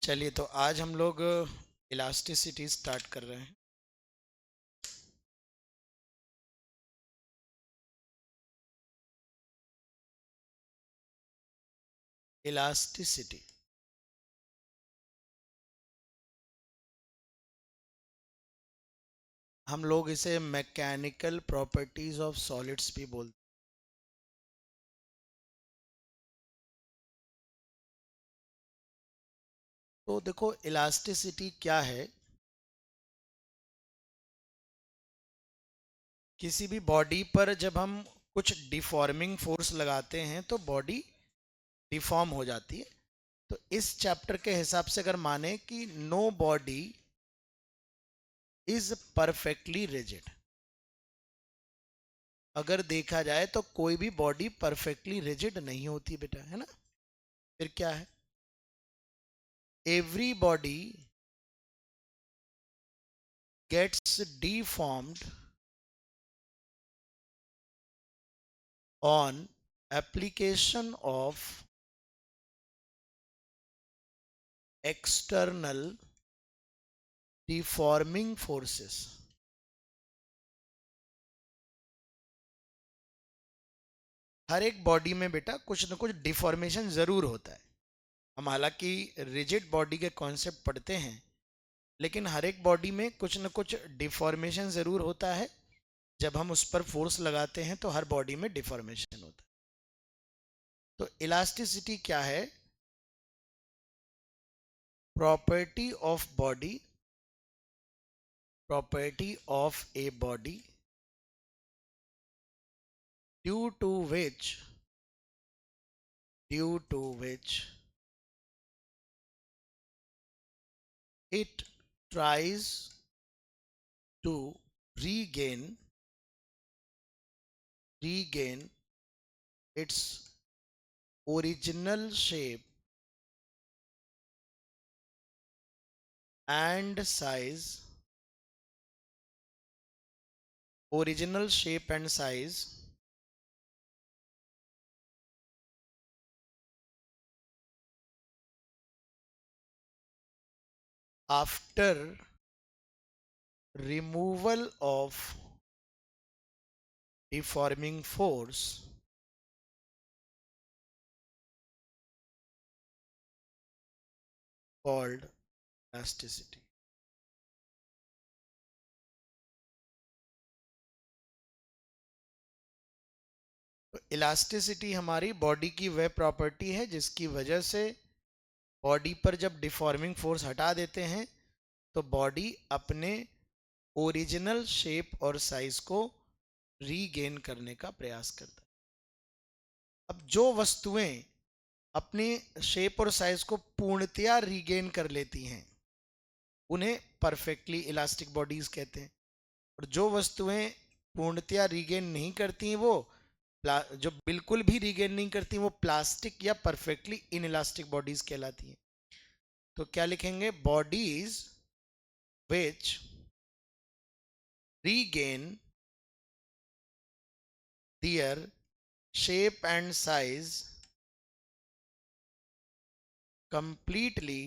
चलिए, तो आज हम लोग इलास्टिसिटी स्टार्ट कर रहे हैं। इलास्टिसिटी हम लोग इसे मैकेनिकल प्रॉपर्टीज ऑफ सॉलिड्स भी बोलते हैं। तो देखो, इलास्टिसिटी क्या है। किसी भी बॉडी पर जब हम कुछ डिफॉर्मिंग फोर्स लगाते हैं तो बॉडी डिफॉर्म हो जाती है। तो इस चैप्टर के हिसाब से अगर माने कि no body is perfectly rigid, अगर देखा जाए तो कोई भी बॉडी परफेक्टली रिजिड नहीं होती बेटा, है ना। फिर क्या है? Every body gets deformed on application of external deforming forces। हर एक बॉडी में बेटा कुछ न कुछ डिफॉर्मेशन जरूर होता है। हम हालांकि रिजिड बॉडी के कॉन्सेप्ट पढ़ते हैं, लेकिन हर एक बॉडी में कुछ न कुछ डिफॉर्मेशन जरूर होता है। जब हम उस पर फोर्स लगाते हैं तो हर बॉडी में डिफॉर्मेशन होता है। तो इलास्टिसिटी क्या है? Property of body, property of a body due to which due to which it tries to regain its original shape and size, original shape and size after removal of deforming force called elasticity। तो elasticity हमारी body की वह property है जिसकी वजह से body पर जब डिफॉर्मिंग फोर्स हटा देते हैं तो बॉडी अपने ओरिजिनल शेप और साइज को रीगेन करने का प्रयास करता है। अब जो वस्तुएं अपनी शेप और साइज को पूर्णतया रीगेन कर लेती हैं उन्हें परफेक्टली इलास्टिक बॉडीज कहते हैं, और जो वस्तुएं पूर्णतया रीगेन नहीं करती वो जो बिल्कुल भी रीगेन नहीं करती वो प्लास्टिक या परफेक्टली इनइलास्टिक बॉडीज कहलाती हैं। तो क्या लिखेंगे? Bodies which regain their shape and size completely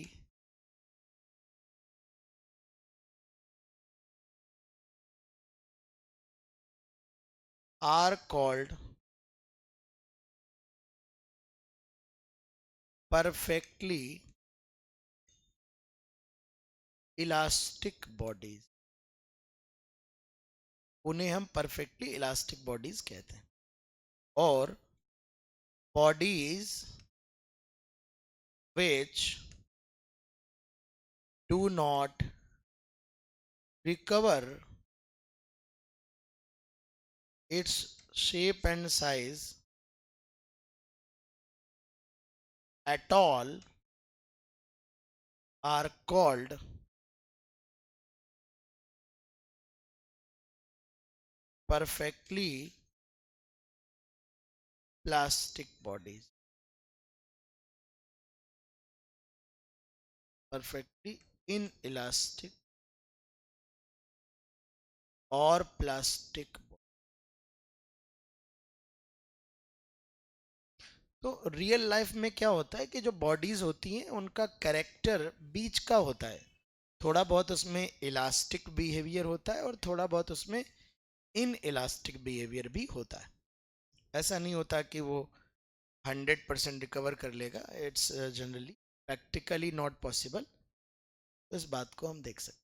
are called perfectly elastic bodies। उन्हें हम परफेक्टली इलास्टिक बॉडीज कहते हैं। और bodies which do not recover its shape and size at all are called perfectly plastic bodies। perfectly inelastic और plastic. तो real life में क्या होता है कि जो बॉडीज होती हैं उनका कैरेक्टर बीच का होता है, थोड़ा बहुत उसमें इलास्टिक बिहेवियर होता है और थोड़ा बहुत उसमें इन इलास्टिक बिहेवियर भी होता है। ऐसा नहीं होता कि वो 100% रिकवर कर लेगा, it's generally practically not possible. तो इस बात को हम देख सकते हैं।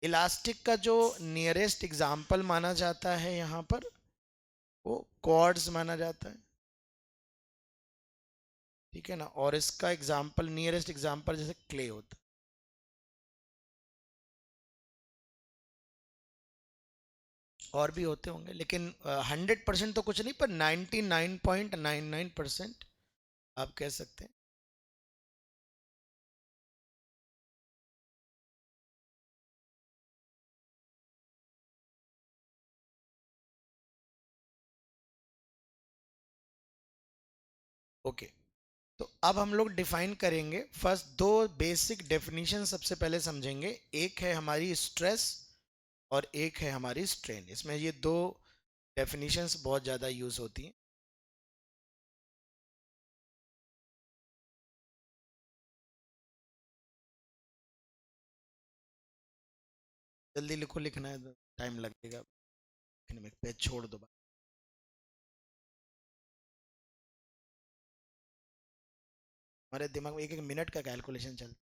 इलास्टिक का जो नियरेस्ट एग्जाम्पल माना जाता है यहाँ पर, वो कॉर्ड्स माना जाता है, ठीक है ना। और इसका एग्जाम्पल, नियरेस्ट एग्जाम्पल जैसे क्ले होता है। और भी होते होंगे, लेकिन 100% तो कुछ नहीं, पर 99.99% आप कह सकते हैं। ओके, तो अब हम लोग डिफाइन करेंगे। फर्स्ट दो बेसिक डेफिनेशन सबसे पहले समझेंगे। एक है हमारी स्ट्रेस और एक है हमारी स्ट्रेन। इसमें ये दो डेफिनेशंस बहुत ज़्यादा यूज होती हैं। जल्दी लिखो, लिखना है तो टाइम लगेगा लिखने में, पेज छोड़ दो। हमारे दिमाग में एक एक मिनट का कैलकुलेशन चलता है,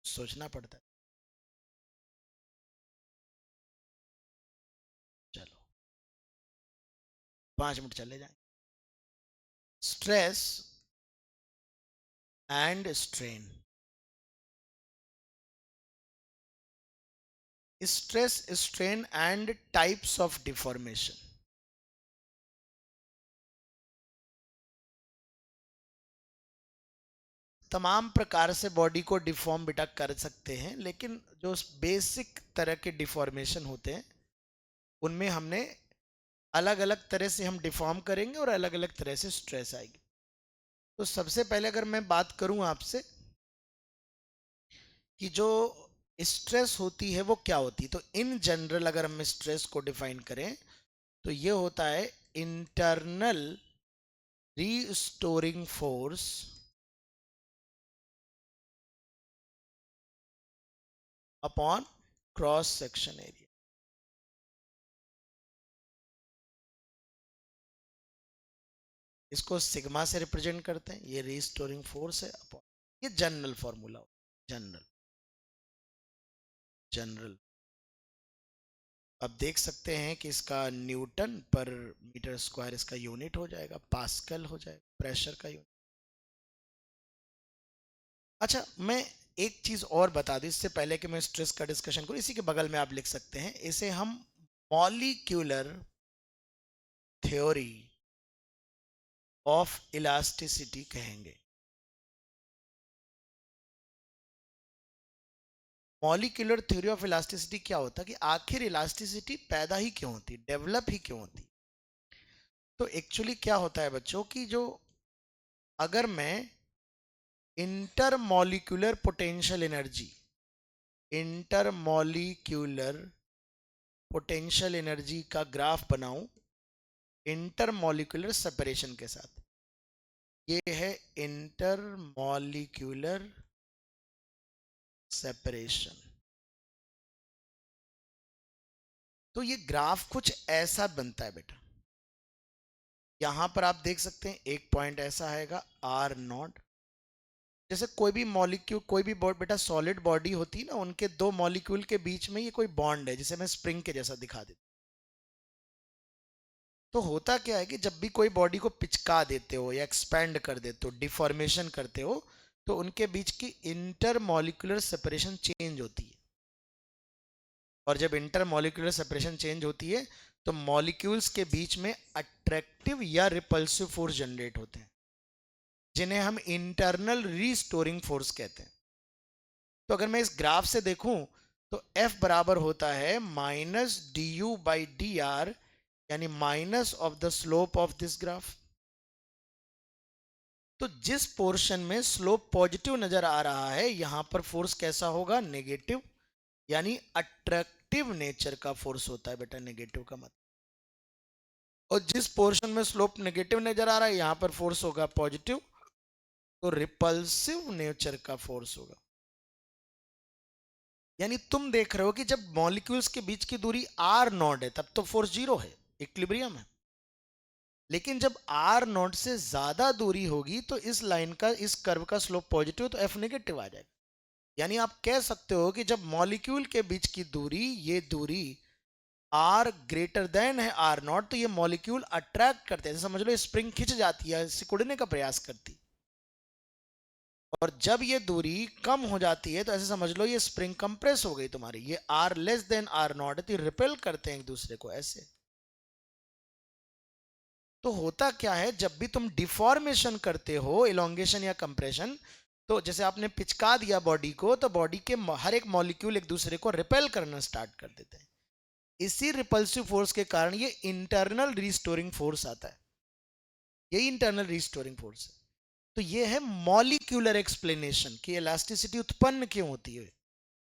सोचना पड़ता है। चलो 5 मिनट चले जाएं। Stress and strain. Stress, strain and types of deformation. तमाम प्रकार से बॉडी को डिफॉर्म बेटा कर सकते हैं, लेकिन जो बेसिक तरह के डिफॉर्मेशन होते हैं उनमें हमने अलग अलग तरह से हम डिफॉर्म करेंगे और अलग अलग तरह से स्ट्रेस आएगी। तो सबसे पहले अगर मैं बात करूं आपसे कि जो स्ट्रेस होती है वो क्या होती है, तो इन जनरल अगर हम स्ट्रेस को डिफाइन करें तो ये होता है internal restoring force upon cross section area. इसको सिग्मा से रिप्रेजेंट करते हैं, ये रीस्टोरिंग फोर्स है अपॉन, ये जनरल फॉर्मूला, जनरल जनरल। अब देख सकते हैं कि इसका न्यूटन पर मीटर स्क्वायर इसका यूनिट हो जाएगा, पास्कल हो जाएगा प्रेशर का यूनिट। अच्छा, मैं एक चीज और बता दूं इससे पहले कि मैं स्ट्रेस का डिस्कशन करूं, इसी के बगल में आप लिख सकते हैं, इसे हम मॉलिक्यूलर थ्योरी ऑफ इलास्टिसिटी कहेंगे। मॉलिक्यूलर थ्योरी ऑफ इलास्टिसिटी क्या होता है कि आखिर इलास्टिसिटी पैदा ही क्यों होती, डेवलप ही क्यों होती। तो एक्चुअली क्या होता है बच्चों की, जो अगर मैं intermolecular potential energy, intermolecular potential energy का ग्राफ बनाऊं इंटरमॉलिक्यूलर सेपरेशन के साथ, ये है इंटरमॉलिक्यूलर सेपरेशन। तो ये ग्राफ कुछ ऐसा बनता है बेटा। यहां पर आप देख सकते हैं एक पॉइंट ऐसा आएगा आर नॉट। जैसे कोई भी मॉलिक्यूल, कोई भी बेटा सॉलिड बॉडी होती है ना, उनके दो मॉलिक्यूल के बीच में ये कोई बॉन्ड है, जिसे मैं स्प्रिंग के जैसा दिखा देता। तो होता क्या है कि जब भी कोई बॉडी को पिचका देते हो या एक्सपैंड कर देते हो, डिफॉर्मेशन करते हो, तो उनके बीच की इंटर मॉलिक्यूलर सेपरेशन चेंज होती है। और जब इंटर मॉलिक्यूलर सेपरेशन चेंज होती है तो मॉलिक्यूल्स के बीच में अट्रैक्टिव या रिपल्सिव फोर्स जनरेट होते हैं, जिन्हें हम इंटरनल रीस्टोरिंग फोर्स कहते हैं। तो अगर मैं इस ग्राफ से देखूं तो F बराबर होता है minus D U by D R, यानी minus of the slope of this graph. तो जिस पोर्शन में स्लोप पॉजिटिव नजर आ रहा है, यहां पर फोर्स कैसा होगा, नेगेटिव, यानी अट्रैक्टिव नेचर का फोर्स होता है बेटा, नेगेटिव का मतलब। और जिस पोर्शन में स्लोप नेगेटिव नजर आ रहा है यहां पर फोर्स होगा पॉजिटिव, तो रिपल्सिव नेचर का फोर्स होगा। यानी तुम देख रहे हो कि जब मॉलिक्यूल्स के बीच की दूरी आर नॉट है तब तो फोर्स जीरो है, इक्विलिब्रियम है। लेकिन जब आर नॉट से ज्यादा दूरी होगी तो इस लाइन का, इस कर्व का स्लोप पॉजिटिव, तो एफ नेगेटिव आ जाएगा। यानी आप कह सकते हो कि जब मॉलिक्यूल के बीच की दूरी, ये दूरी आर ग्रेटर देन है आर नॉट, तो ये मॉलिक्यूल अट्रैक्ट करते हैं। समझ लो स्प्रिंग खिंच जाती है, सिकुड़ने का प्रयास करती। और जब ये दूरी कम हो जाती है तो ऐसे समझ लो ये स्प्रिंग कंप्रेस हो गई तुम्हारी, ये r less than r not है, तो रिपेल करते हैं एक दूसरे को ऐसे। तो होता क्या है, जब भी तुम डिफॉर्मेशन करते हो, इलोंगेशन या कंप्रेशन, तो जैसे आपने पिचका दिया बॉडी को, तो बॉडी के हर एक मॉलिक्यूल एक दूसरे को रिपेल करना स्टार्ट कर देते हैं। इसी रिपल्सिव फोर्स के कारण ये इंटरनल रिस्टोरिंग फोर्स आता है, यही इंटरनल रिस्टोरिंग फोर्स है। तो ये है मॉलिक्यूलर एक्सप्लेनेशन कि इलास्टिसिटी उत्पन्न क्यों होती है,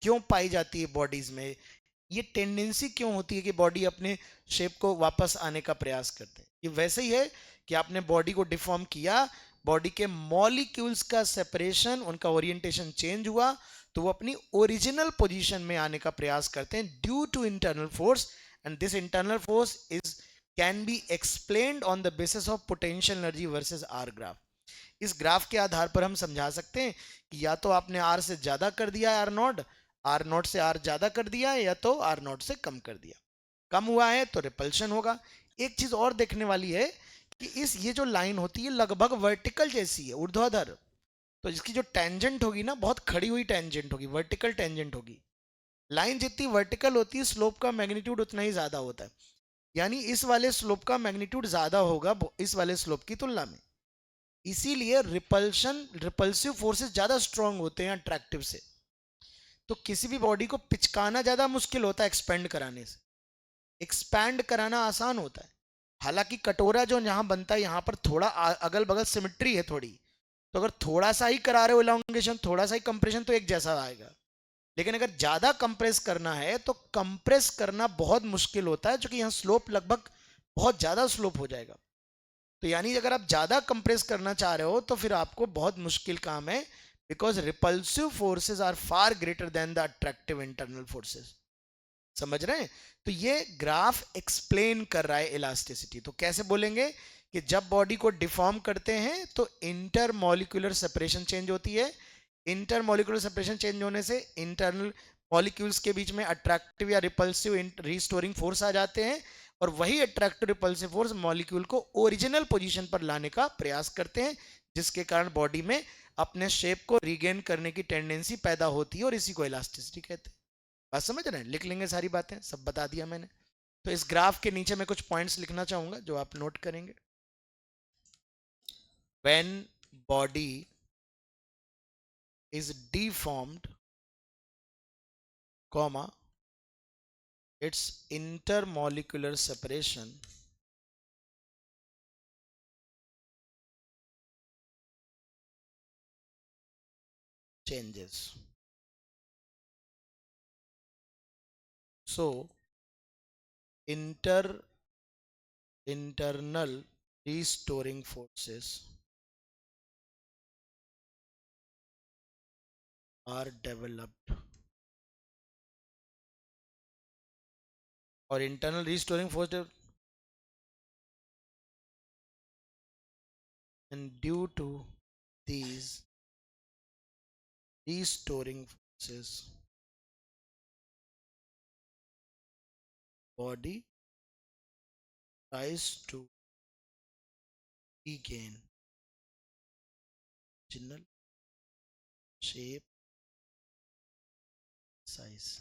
क्यों पाई जाती है बॉडीज में, ये टेंडेंसी क्यों होती है कि बॉडी अपने शेप को वापस आने का प्रयास करते हैं। ये वैसे ही है कि आपने बॉडी को डिफॉर्म किया, बॉडी के मॉलिक्यूल्स का सेपरेशन, उनका ओरिएंटेशन चेंज हुआ, तो वो अपनी ओरिजिनल पोजीशन में आने का प्रयास करते हैं due to internal force. And this internal force is can be explained on the basis of potential energy versus r graph. इस ग्राफ के आधार पर हम समझा सकते हैं कि या तो आपने आर से ज्यादा कर दिया आर नॉट से आर ज्यादा कर दिया है, या तो आर नॉट से कम कर दिया। कम हुआ है तो रिपल्शन होगा। एक चीज और देखने वाली है कि इस, ये जो लाइन होती है लगभग वर्टिकल जैसी है, ऊर्ध्वाधर, तो इसकी जो टेंजेंट होगी ना, बहुत खड़ी हुई टेंजेंट होगी, वर्टिकल टेंजेंट होगी। लाइन जितनी वर्टिकल होती है स्लोप का मैग्नीट्यूड उतना ही ज्यादा होता है। यानी इस वाले स्लोप का मैग्नीट्यूड ज्यादा होगा इस वाले स्लोप की तुलना में। इसीलिए रिपल्शन, रिपल्सिव फोर्सेस ज्यादा स्ट्रांग होते हैं अट्रैक्टिव से। तो किसी भी बॉडी को पिचकाना ज्यादा मुश्किल होता है एक्सपेंड कराने से, एक्सपैंड कराना आसान होता है। हालांकि कटोरा जो यहाँ बनता है, यहाँ पर थोड़ा अगल बगल सिमेट्री है थोड़ी, तो अगर थोड़ा सा ही करा रहे हो इलांगेशन, थोड़ा सा ही कंप्रेशन, तो एक जैसा आएगा। लेकिन अगर ज्यादा कंप्रेस करना है तो कंप्रेस करना बहुत मुश्किल होता है, क्योंकि यहाँ स्लोप लगभग बहुत ज्यादा स्लोप हो जाएगा। तो यानी अगर आप ज्यादा कंप्रेस करना चाह रहे हो तो फिर आपको बहुत मुश्किल काम है, because repulsive forces are far greater than the attractive internal forces. समझ रहे हैं? तो ये ग्राफ एक्सप्लेन कर रहा है इलास्टिसिटी। तो कैसे बोलेंगे कि जब बॉडी को डिफॉर्म करते हैं तो इंटरमॉलिक्यूलर सेपरेशन चेंज होती है, इंटरमॉलिक्यूलर सेपरेशन चेंज होने से इंटरनल मॉलिक्यूल्स के बीच में अट्रैक्टिव या रिपल्सिव रिस्टोरिंग फोर्स आ जाते हैं, और वही अट्रैक्टिव रिपल्सिव फोर्स मॉलिक्यूल को ओरिजिनल पोजीशन पर लाने का प्रयास करते हैं, जिसके कारण बॉडी में अपने शेप को रिगेन करने की टेंडेंसी पैदा होती है, और इसी को इलास्टिसिटी कहते हैं। बात समझ रहे हैं? लिख लेंगे, सारी बातें सब बता दिया मैंने। तो इस ग्राफ के नीचे मैं कुछ पॉइंट्स लिखना चाहूंगा जो आप नोट करेंगे। When body is deformed, comma, its intermolecular separation changes. So internal restoring forces are developed, और internal restoring force and due to these restoring forces, body tries to regain original shape, size.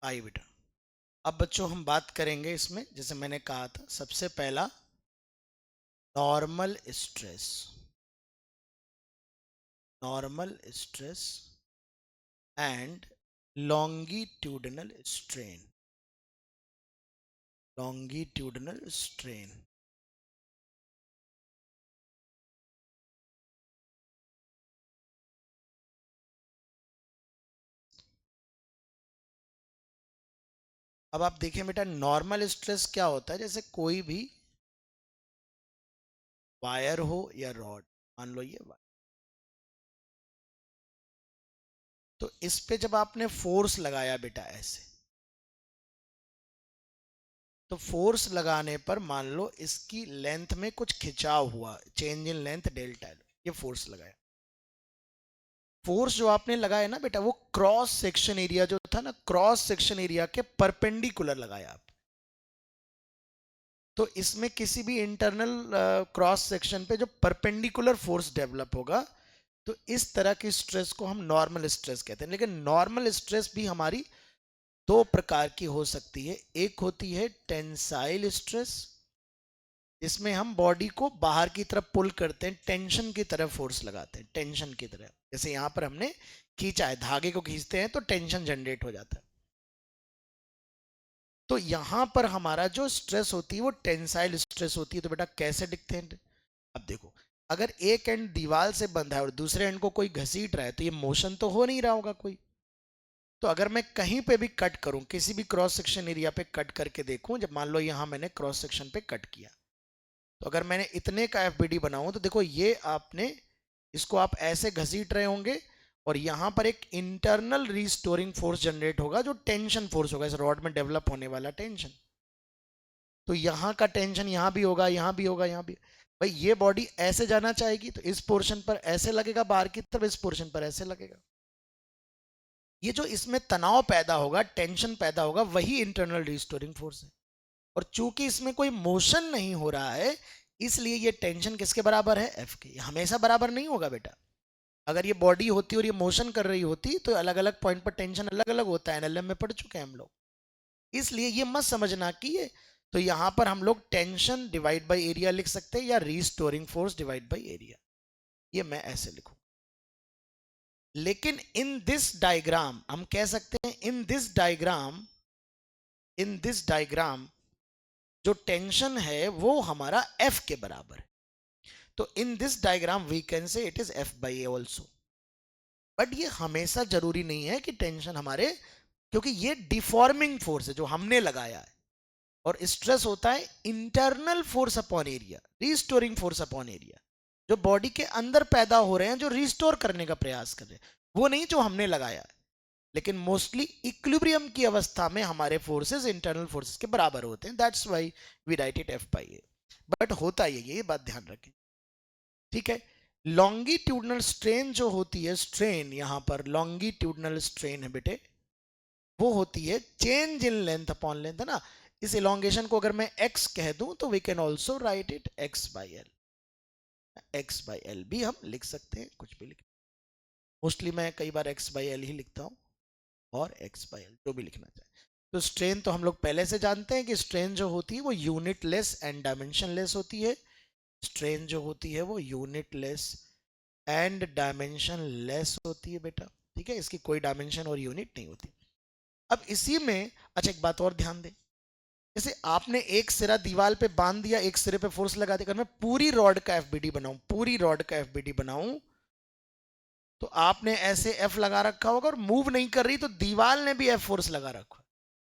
आई बेटा। अब बच्चों हम बात करेंगे इसमें, जैसे मैंने कहा था, सबसे पहला normal stress. Normal stress and longitudinal strain. Longitudinal strain. अब आप देखें बेटा, नॉर्मल स्ट्रेस क्या होता है, जैसे कोई भी वायर हो या रॉड, मान लो ये वायर, तो इस पे जब आपने फोर्स लगाया बेटा ऐसे, तो फोर्स लगाने पर मान लो इसकी लेंथ में कुछ खिंचाव हुआ, change in length delta L, ये फोर्स लगाया। फोर्स जो आपने लगाया ना बेटा, वो क्रॉस सेक्शन एरिया जो था ना, क्रॉस सेक्शन एरिया के परपेंडिकुलर लगाया आप। तो इसमें किसी भी इंटरनल क्रॉस सेक्शन पे जो परपेंडिकुलर फोर्स डेवलप होगा, तो इस तरह की स्ट्रेस को हम नॉर्मल स्ट्रेस कहते हैं। लेकिन नॉर्मल स्ट्रेस भी हमारी दो प्रकार की हो सकती है। एक होती है टेंसाइल स्ट्रेस, इसमें हम बॉडी को बाहर की तरफ पुल करते हैं, टेंशन की तरफ फोर्स लगाते हैं, टेंशन की तरफ। जैसे यहां पर हमने खींचा है, धागे को खींचते हैं तो टेंशन जनरेट हो जाता है। तो यहां पर हमारा जो स्ट्रेस होती है वो टेंसाइल स्ट्रेस होती है। तो बेटा कैसे दिखते हैं, अब देखो, अगर एक एंड दीवार से बंधा है और दूसरे एंड को कोई घसीट रहा है, तो ये मोशन तो हो नहीं रहा होगा कोई। तो अगर मैं कहीं पे भी कट करूं, किसी भी क्रॉस सेक्शन एरिया पे कट करके देखूं, जब मान लो यहां मैंने क्रॉस सेक्शन पे कट किया, तो अगर मैंने इतने का एफबीडी बनाऊं, तो देखो ये आपने इसको आप ऐसे घसीट रहे होंगे और यहां पर एक इंटरनल रिस्टोरिंग फोर्स जनरेट होगा, जो टेंशन फोर्स होगा, इस रॉड में डेवलप होने वाला टेंशन। तो यहां का टेंशन यहां भी होगा, यहां भी होगा, यहां भी। भाई ये बॉडी ऐसे जाना चाहेगी तो इस पोर्शन पर ऐसे लगेगा बाहर की तरफ, इस पोर्शन पर ऐसे लगेगा। ये जो इसमें तनाव पैदा होगा, टेंशन पैदा होगा, वही इंटरनल रिस्टोरिंग फोर्स है। और चूंकि इसमें कोई मोशन नहीं हो रहा है, इसलिए ये टेंशन किसके बराबर है, एफ के। हमेशा बराबर नहीं होगा बेटा। अगर ये बॉडी होती और ये मोशन कर रही होती, तो अलग अलग पॉइंट पर टेंशन अलग अलग होता है, एनएलएम में पढ़ चुके हैं हम लोग। इसलिए ये मत समझना कि ये, तो यहां पर हम लोग टेंशन डिवाइड बाय एरिया लिख सकते हैं, या restoring force divide by area, ये मैं ऐसे लिखूं। लेकिन इन दिस डायग्राम हम कह सकते हैं, in this diagram, in this diagram जो टेंशन है वो हमारा एफ के बराबर है। तो in this diagram we can say it is F by A also. But ये हमेशा जरूरी नहीं है कि टेंशन हमारे, क्योंकि ये डिफॉर्मिंग फोर्स है जो हमने लगाया है, और स्ट्रेस होता है internal force upon area, restoring force upon area, जो बॉडी के अंदर पैदा हो रहे हैं, जो रिस्टोर करने का प्रयास कर रहे हैं, वो नहीं जो हमने लगाया है। लेकिन मोस्टली इक्विलिब्रियम की अवस्था में हमारे फोर्सेस इंटरनल फोर्सेस के बराबर होते हैं, that's why we write it F by A. But होता ये बात ध्यान रखें, ठीक है। लॉन्गिट्यूडनल स्ट्रेन जो होती है, स्ट्रेन यहां पर लॉन्गिट्यूडनल स्ट्रेन है बेटे, वो होती है change in length upon length, है ना। इस इलोंगेशन को अगर मैं x कह दूं, तो we can also write it x by L. x by L भी हम लिख सकते हैं, कुछ भी लिख, मोस्टली मैं कई बार x बाई एल ही लिखता हूं, और x बाई एल जो भी लिखना चाहे। तो स्ट्रेन तो हम लोग पहले से जानते हैं कि स्ट्रेन जो होती है वो unit less and dimension less होती है। स्ट्रेन जो होती है वो unit less and dimension less होती है बेटा, ठीक है। इसकी कोई डायमेंशन और यूनिट नहीं होती। अब इसी में अच्छा एक बात और ध्यान दें, जैसे आपने एक सिरा दीवार पे बांध दिया, एक सिरे पे फोर्स लगा दिया, अगर मैं पूरी रॉड का एफबीडी बनाऊं, पूरी रॉड का एफबीडी बनाऊं, तो आपने ऐसे एफ लगा रखा होगा और मूव नहीं कर रही, तो दीवार ने भी एफ फोर्स लगा रखा।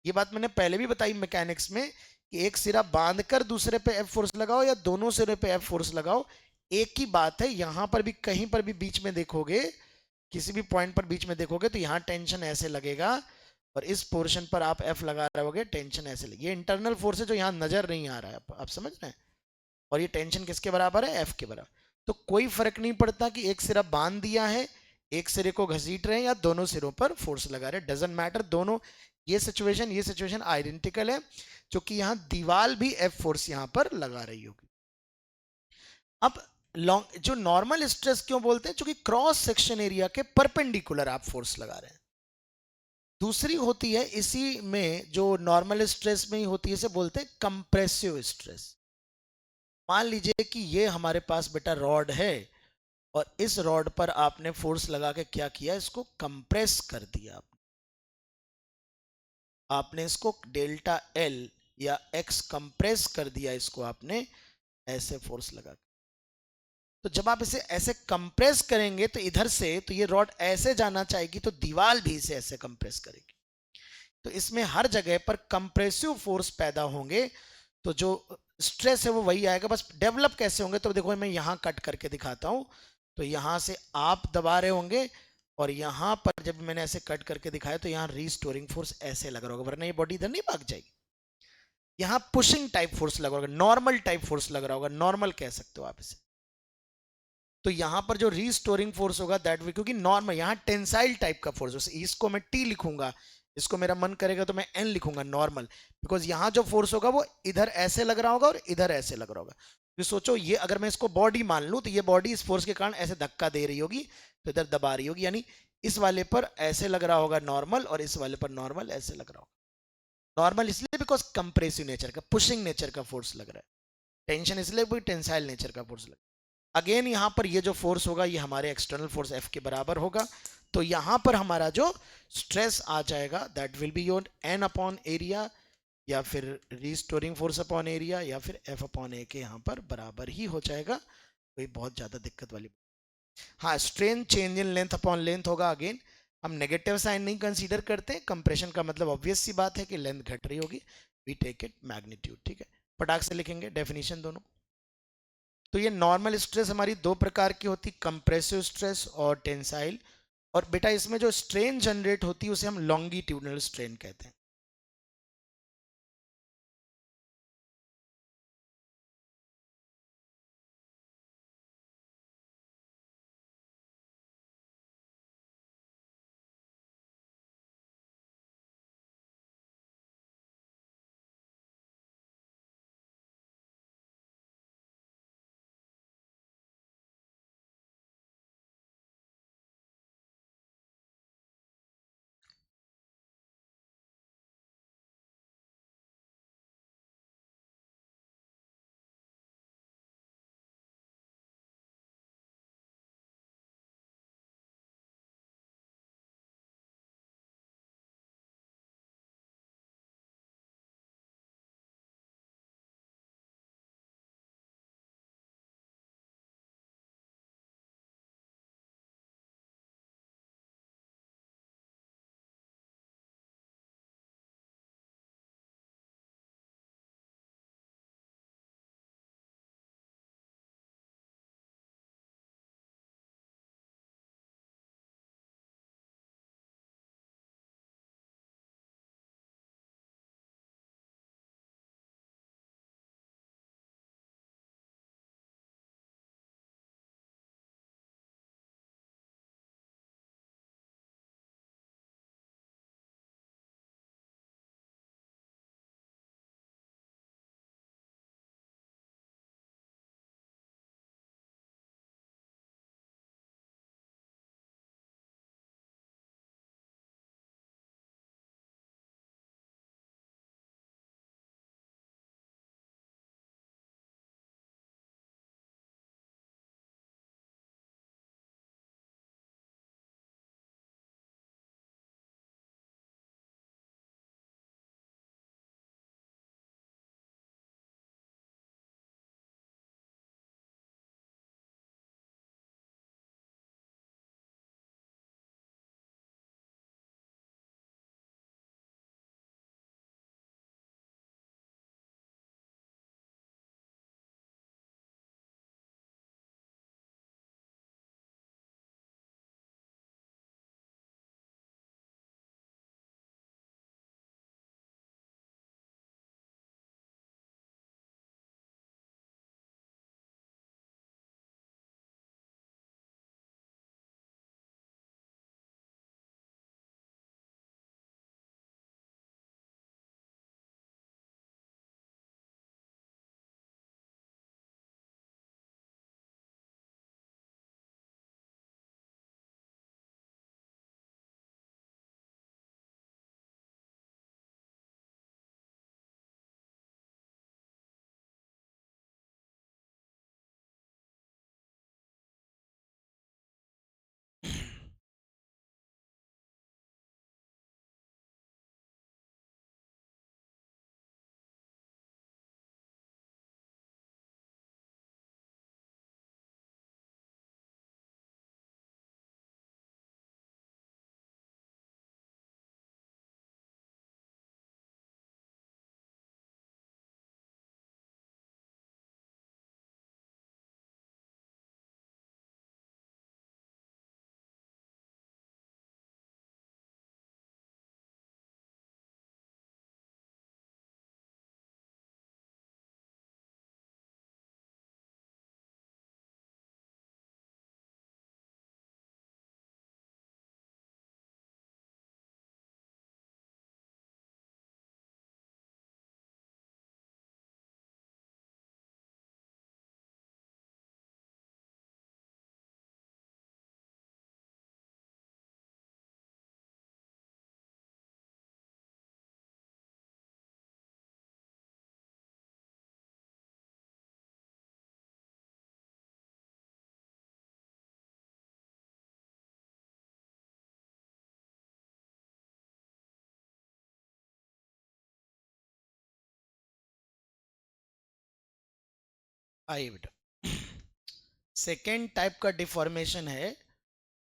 ये बात मैंने पहले भी बताई मैकेनिक्स में, कि एक सिरा बांधकर दूसरे पे एफ फोर्स लगाओ या दोनों सिरे पे एफ फोर्स लगाओ, एक ही बात है। यहां पर भी कहीं पर भी बीच में देखोगे, किसी भी पॉइंट पर बीच में देखोगे, तो यहां टेंशन ऐसे लगेगा, और इस पोर्शन पर आप एफ लगा रहे होगे, टेंशन ऐसे लगी। ये इंटरनल फोर्स है जो यहां नजर नहीं आ रहा है, आप समझ रहे हैं। और ये टेंशन किसके बराबर है, एफ के बराबर। तो कोई फर्क नहीं पड़ता कि एक सिरा बांध दिया है, एक सिरे को घसीट रहे हैं, या दोनों सिरों पर फोर्स लगा रहे हैं, डजंट मैटर। दोनों, ये सिचुएशन आइडेंटिकल है, क्योंकि यहां दीवार भी एफ फोर्स यहां पर लगा रही होगी। अब लॉन्ग जो नॉर्मल स्ट्रेस क्यों बोलते हैं, क्योंकि क्रॉस सेक्शन एरिया के परपेंडिकुलर आप फोर्स लगा रहे हैं। दूसरी होती है इसी में, जो नॉर्मल स्ट्रेस में ही होती है, इसे बोलते हैं कंप्रेसिव स्ट्रेस। मान लीजिए कि ये हमारे पास बेटा रॉड है, और इस रॉड पर आपने फोर्स लगा के क्या किया, इसको कंप्रेस कर दिया। आपने इसको डेल्टा एल या एक्स कंप्रेस कर दिया, इसको आपने ऐसे फोर्स लगा। तो जब आप इसे ऐसे कंप्रेस करेंगे तो इधर से तो ये रॉड ऐसे जाना चाहेगी, तो दीवार भी इसे ऐसे कंप्रेस करेगी। तो इसमें हर जगह पर कंप्रेसिव फोर्स पैदा होंगे। तो जो स्ट्रेस है वो वही आएगा, बस डेवलप कैसे होंगे तो देखो मैं यहां कट करके दिखाता हूं। तो यहां से आप दबा रहे होंगे, और यहां पर जब मैंने ऐसे कट करके दिखाया तो यहां रीस्टोरिंग फोर्स ऐसे लग रहा होगा, वरना ये बॉडी इधर नहीं भाग जाएगी। यहां पुशिंग टाइप फोर्स लग रहा होगा, नॉर्मल टाइप फोर्स लग रहा होगा, नॉर्मल कह सकते हो आप इसे। तो यहां पर जो रीस्टोरिंग फोर्स होगा दैट वे, क्योंकि नॉर्मल यहां टेंसाइल टाइप का फोर्स, इसको मैं टी लिखूंगा, इसको मेरा मन करेगा तो मैं एन लिखूंगा, नॉर्मल। बिकॉज यहां जो फोर्स होगा वो इधर ऐसे लग रहा होगा और इधर ऐसे लग रहा होगा। तो सोचो ये अगर मैं इसको बॉडी मान लूं, तो ये बॉडी इस फोर्स के कारण ऐसे धक्का दे रही होगी, तो इधर दबा रही होगी, यानी इस वाले पर ऐसे लग रहा होगा नॉर्मल, और इस वाले पर नॉर्मल ऐसे लग रहा होगा। नॉर्मल इसलिए बिकॉज कंप्रेसिव नेचर का, पुशिंग नेचर का फोर्स लग रहा है। टेंशन इसलिए कोई टेंसाइल नेचर का फोर्स लग रहा है। अगेन यहां पर ये जो फोर्स होगा ये हमारे एक्सटर्नल फोर्स एफ के बराबर होगा। तो यहां पर हमारा जो स्ट्रेस आ जाएगा that will be your N upon area, या फिर रीस्टोरिंग फोर्स अपॉन एरिया, या फिर एफ अपॉन ए के यहां पर बराबर ही हो जाएगा। कोई बहुत ज्यादा दिक्कत वाली। हाँ, strain change in length upon length होगा। अगेन हम नेगेटिव साइन नहीं कंसीडर करते। कंप्रेशन का मतलब ऑब्वियस सी बात है कि लेंथ घट रही होगी, वी टेक इट मैग्नीट्यूड। ठीक है, पटाख से लिखेंगे डेफिनेशन दोनों। तो ये नॉर्मल स्ट्रेस हमारी दो प्रकार की होती, कंप्रेसिव स्ट्रेस और टेंसाइल। और बेटा इसमें जो स्ट्रेन जनरेट होती है उसे हम लॉन्गिट्यूडनल स्ट्रेन कहते हैं। आइए बेटा, सेकेंड टाइप का डिफॉर्मेशन है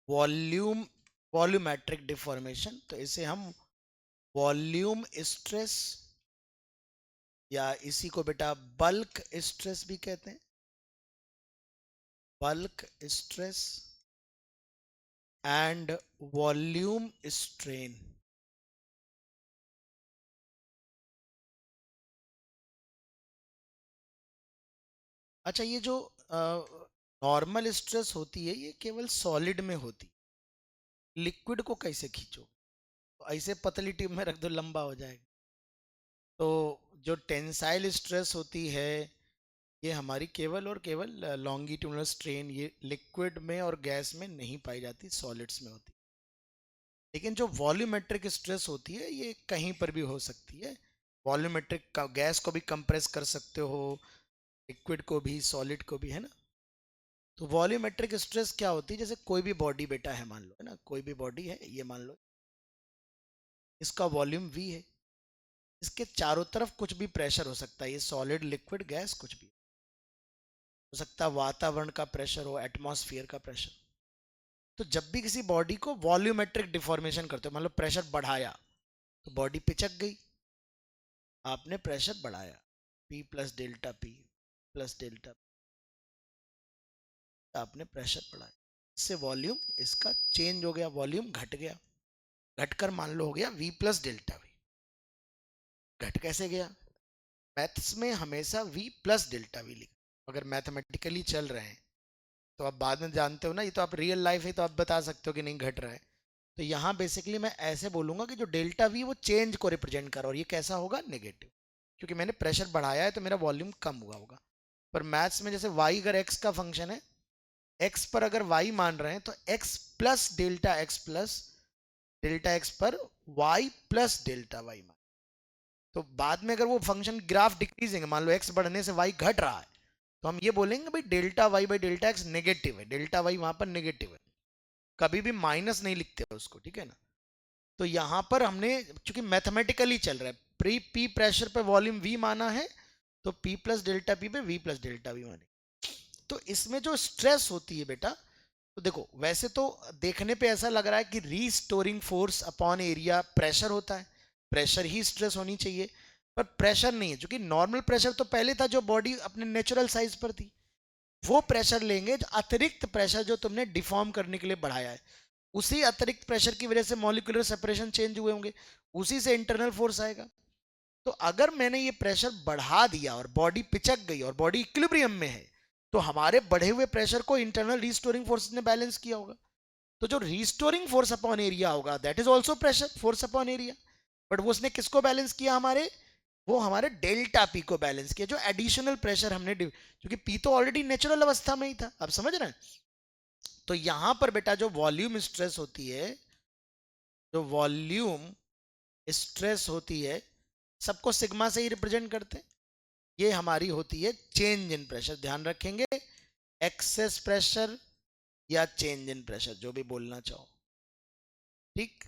वॉल्यूमेट्रिक डिफॉर्मेशन। तो इसे हम वॉल्यूम स्ट्रेस या इसी को बेटा बल्क स्ट्रेस भी कहते हैं, bulk stress and volume strain. अच्छा, ये जो नॉर्मल स्ट्रेस होती है ये केवल सॉलिड में होती, लिक्विड को कैसे खींचो? तो ऐसे पतली ट्यूब में रख दो, लंबा हो जाएगा। तो जो टेंसाइल स्ट्रेस होती है ये हमारी केवल और केवल लॉन्गिट्यूडनल स्ट्रेन, ये लिक्विड में और गैस में नहीं पाई जाती, सॉलिड्स में होती। लेकिन जो वॉल्यूमेट्रिक स्ट्रेस होती है ये कहीं पर भी हो सकती है। वॉल्यूमेट्रिक का गैस को भी कंप्रेस कर सकते हो, लिक्विड को भी, सॉलिड को भी, है ना। तो वॉल्यूमेट्रिक स्ट्रेस क्या होती है? जैसे कोई भी बॉडी बेटा है, मान लो, है ना, कोई भी बॉडी है, ये मान लो इसका वॉल्यूम V है, इसके चारों तरफ कुछ भी प्रेशर हो सकता है, ये सॉलिड, लिक्विड, गैस कुछ भी हो सकता है, वातावरण का प्रेशर हो, एटमॉस्फेयर का प्रेशर। तो जब भी किसी बॉडी को वॉल्यूमेट्रिक डिफॉर्मेशन करते हो, मान लो प्रेशर बढ़ाया तो बॉडी पिचक गई, आपने प्रेशर बढ़ाया, P plus delta P plus delta, आपने प्रेशर बढ़ाया, इससे वॉल्यूम इसका चेंज हो गया, वॉल्यूम घट गया, घटकर मान लो हो गया V प्लस डेल्टा V। घट कैसे गया? मैथ्स में हमेशा V प्लस डेल्टा V लिखा, अगर मैथमेटिकली चल रहे हैं तो आप बाद में जानते हो ना, ये तो आप रियल लाइफ है तो आप बता सकते हो कि नहीं घट रहा है। तो यहाँ बेसिकली मैं ऐसे बोलूंगा कि जो डेल्टा वी वो चेंज को रिप्रेजेंट कर रहा है, और ये कैसा होगा? नेगेटिव, क्योंकि मैंने प्रेशर बढ़ाया है तो मेरा वॉल्यूम कम हुआ होगा। पर मैथ्स में जैसे वाई अगर एक्स का फंक्शन है, एक्स पर अगर वाई मान रहे हैं तो एक्स प्लस डेल्टा एक्स पर वाई प्लस डेल्टा वाई मान। तो बाद में अगर वो फंक्शन ग्राफ डिक्रीजिंग है, मान लो एक्स बढ़ने से वाई घट रहा है, तो हम ये बोलेंगे भाई delta y by delta x negative है, डेल्टा वाई वहां पर नेगेटिव है, कभी भी माइनस नहीं लिखते उसको, ठीक है ना। तो यहां पर हमने चूंकि मैथमेटिकली चल रहा है, प्री पी प्रेशर पे वॉल्यूम वी माना है, तो पी प्लस डेल्टा पी पे वी प्लस डेल्टा वी माने। तो इसमें जो स्ट्रेस होती है बेटा, तो देखो वैसे तो देखने पे ऐसा लग रहा है कि restoring force upon area pressure होता है, प्रेशर ही स्ट्रेस होनी चाहिए, पर प्रेशर नहीं है, क्योंकि नॉर्मल प्रेशर तो पहले था जो बॉडी अपने नेचुरल साइज पर थी। वो प्रेशर लेंगे जो अतिरिक्त प्रेशर जो तुमने डिफॉर्म करने के लिए बढ़ाया है, उसी अतिरिक्त प्रेशर की वजह से मॉलिक्यूलर सेपरेशन चेंज हुए होंगे, उसी से इंटरनल फोर्स आएगा। तो अगर मैंने ये प्रेशर बढ़ा दिया और बॉडी पिचक गई और बॉडी इक्विलिब्रियम में है, तो हमारे बढ़े हुए प्रेशर को इंटरनल रीस्टोरिंग फोर्स ने बैलेंस किया होगा। तो जो रीस्टोरिंग फोर्स अपॉन एरिया होगा that is also pressure force upon area, but वो उसने किसको बैलेंस किया? हमारे, वो हमारे डेल्टा पी को बैलेंस किया, जो एडिशनल प्रेशर हमने, क्योंकि पी तो ऑलरेडी नेचुरल अवस्था में ही था, आप समझ रहे हैं। तो यहां पर बेटा जो वॉल्यूम स्ट्रेस होती है, जो वॉल्यूम स्ट्रेस होती है, सबको सिग्मा से ही रिप्रेजेंट करते हैं, ये हमारी होती है चेंज इन प्रेशर, ध्यान रखेंगे, एक्सेस प्रेशर या चेंज इन प्रेशर, जो भी बोलना चाहो, ठीक।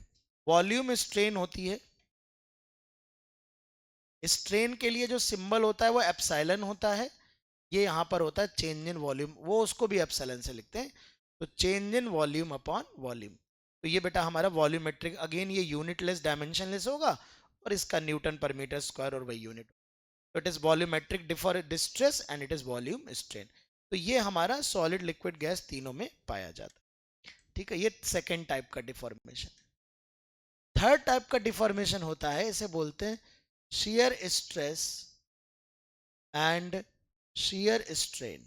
वॉल्यूम स्ट्रेन होती है, स्ट्रेन के लिए जो सिंबल होता है वो एप्सिलॉन होता है, ये यहां पर होता है चेंज इन वॉल्यूम, वो उसको भी एप्सिलॉन से लिखते हैं। तो change in volume upon volume, तो ये बेटा हमारा वॉल्यूमेट्रिक, अगेन ये यूनिटलेस डायमेंशनलेस होगा, और इसका न्यूटन पर मीटर स्क्वायर और वही यूनिट। तो it is volumetric distress and it is volume strain. तो ये हमारा सॉलिड, लिक्विड, गैस तीनों में पाया जाता है, ठीक है। ये सेकेंड टाइप का डिफॉर्मेशन। थर्ड टाइप का डिफॉर्मेशन होता है, इसे बोलते हैं shear stress and shear strain.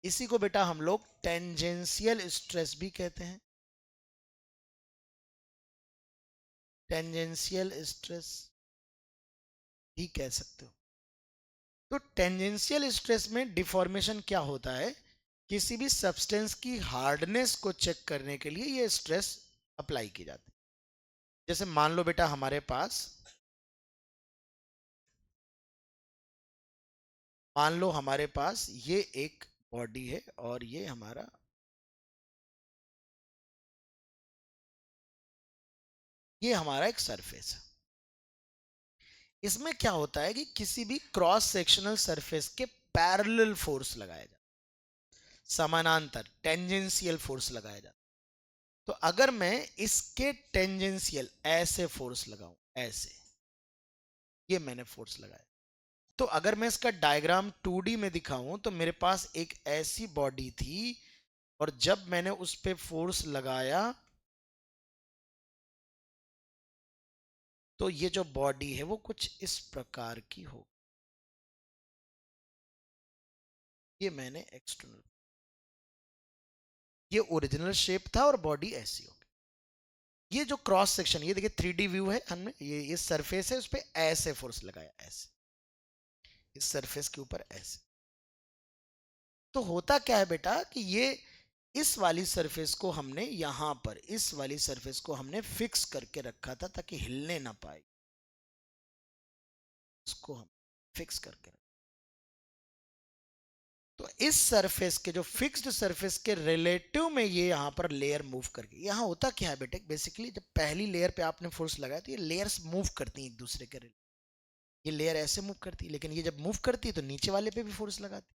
इसी को बेटा हम लोग टेंजेंशियल स्ट्रेस भी कहते हैं, टेंजेंशियल स्ट्रेस भी कह सकते हो। तो टेंजेंशियल स्ट्रेस में डिफॉर्मेशन क्या होता है? किसी भी सब्सटेंस की हार्डनेस को चेक करने के लिए ये स्ट्रेस अप्लाई की जाती है। जैसे मान लो बेटा हमारे पास, मान लो हमारे पास ये एक बॉडी है और ये हमारा एक सरफेस है। इसमें क्या होता है कि किसी भी क्रॉस सेक्शनल सरफेस के पैरेलल फोर्स लगाया जाता है, समानांतर टेंजेंशियल फोर्स लगाया जाता है। तो अगर मैं इसके टेंजेंशियल ऐसे फोर्स लगाऊं, ऐसे, ये मैंने फोर्स लगाया, तो अगर मैं इसका डायग्राम 2D में दिखाऊं तो मेरे पास एक ऐसी बॉडी थी, और जब मैंने उस पे फोर्स लगाया तो ये जो बॉडी है वो कुछ इस प्रकार की हो। ये मैंने एक्सटर्नल, ये ओरिजिनल शेप था और बॉडी ऐसी हो गई। ये जो क्रॉस सेक्शन, ये देखिए 3D व्यू है, हमने ये सरफेस है, उस पे ऐसे फोर्स लगाया, ऐसे, इस सरफेस के ऊपर ऐसे। तो होता क्या है बेटा कि ये इस वाली सरफेस को हमने यहां पर, इस वाली सरफेस को हमने फिक्स करके रखा था ताकि हिलने ना पाए, इसको हम फिक्स करके रखा। तो इस सरफेस के, जो फिक्स्ड सरफेस के रिलेटिव में ये यहां पर लेयर मूव करके, यहां होता क्या है बेटे, बेसिकली जब पहली लेयर पे आपने फोर्स लगाया तो ये लेयर्स मूव करती हैं एक दूसरे के, ये लेयर ऐसे मूव करती है, लेकिन ये जब मूव करती है तो नीचे वाले पे भी फोर्स लगाती है,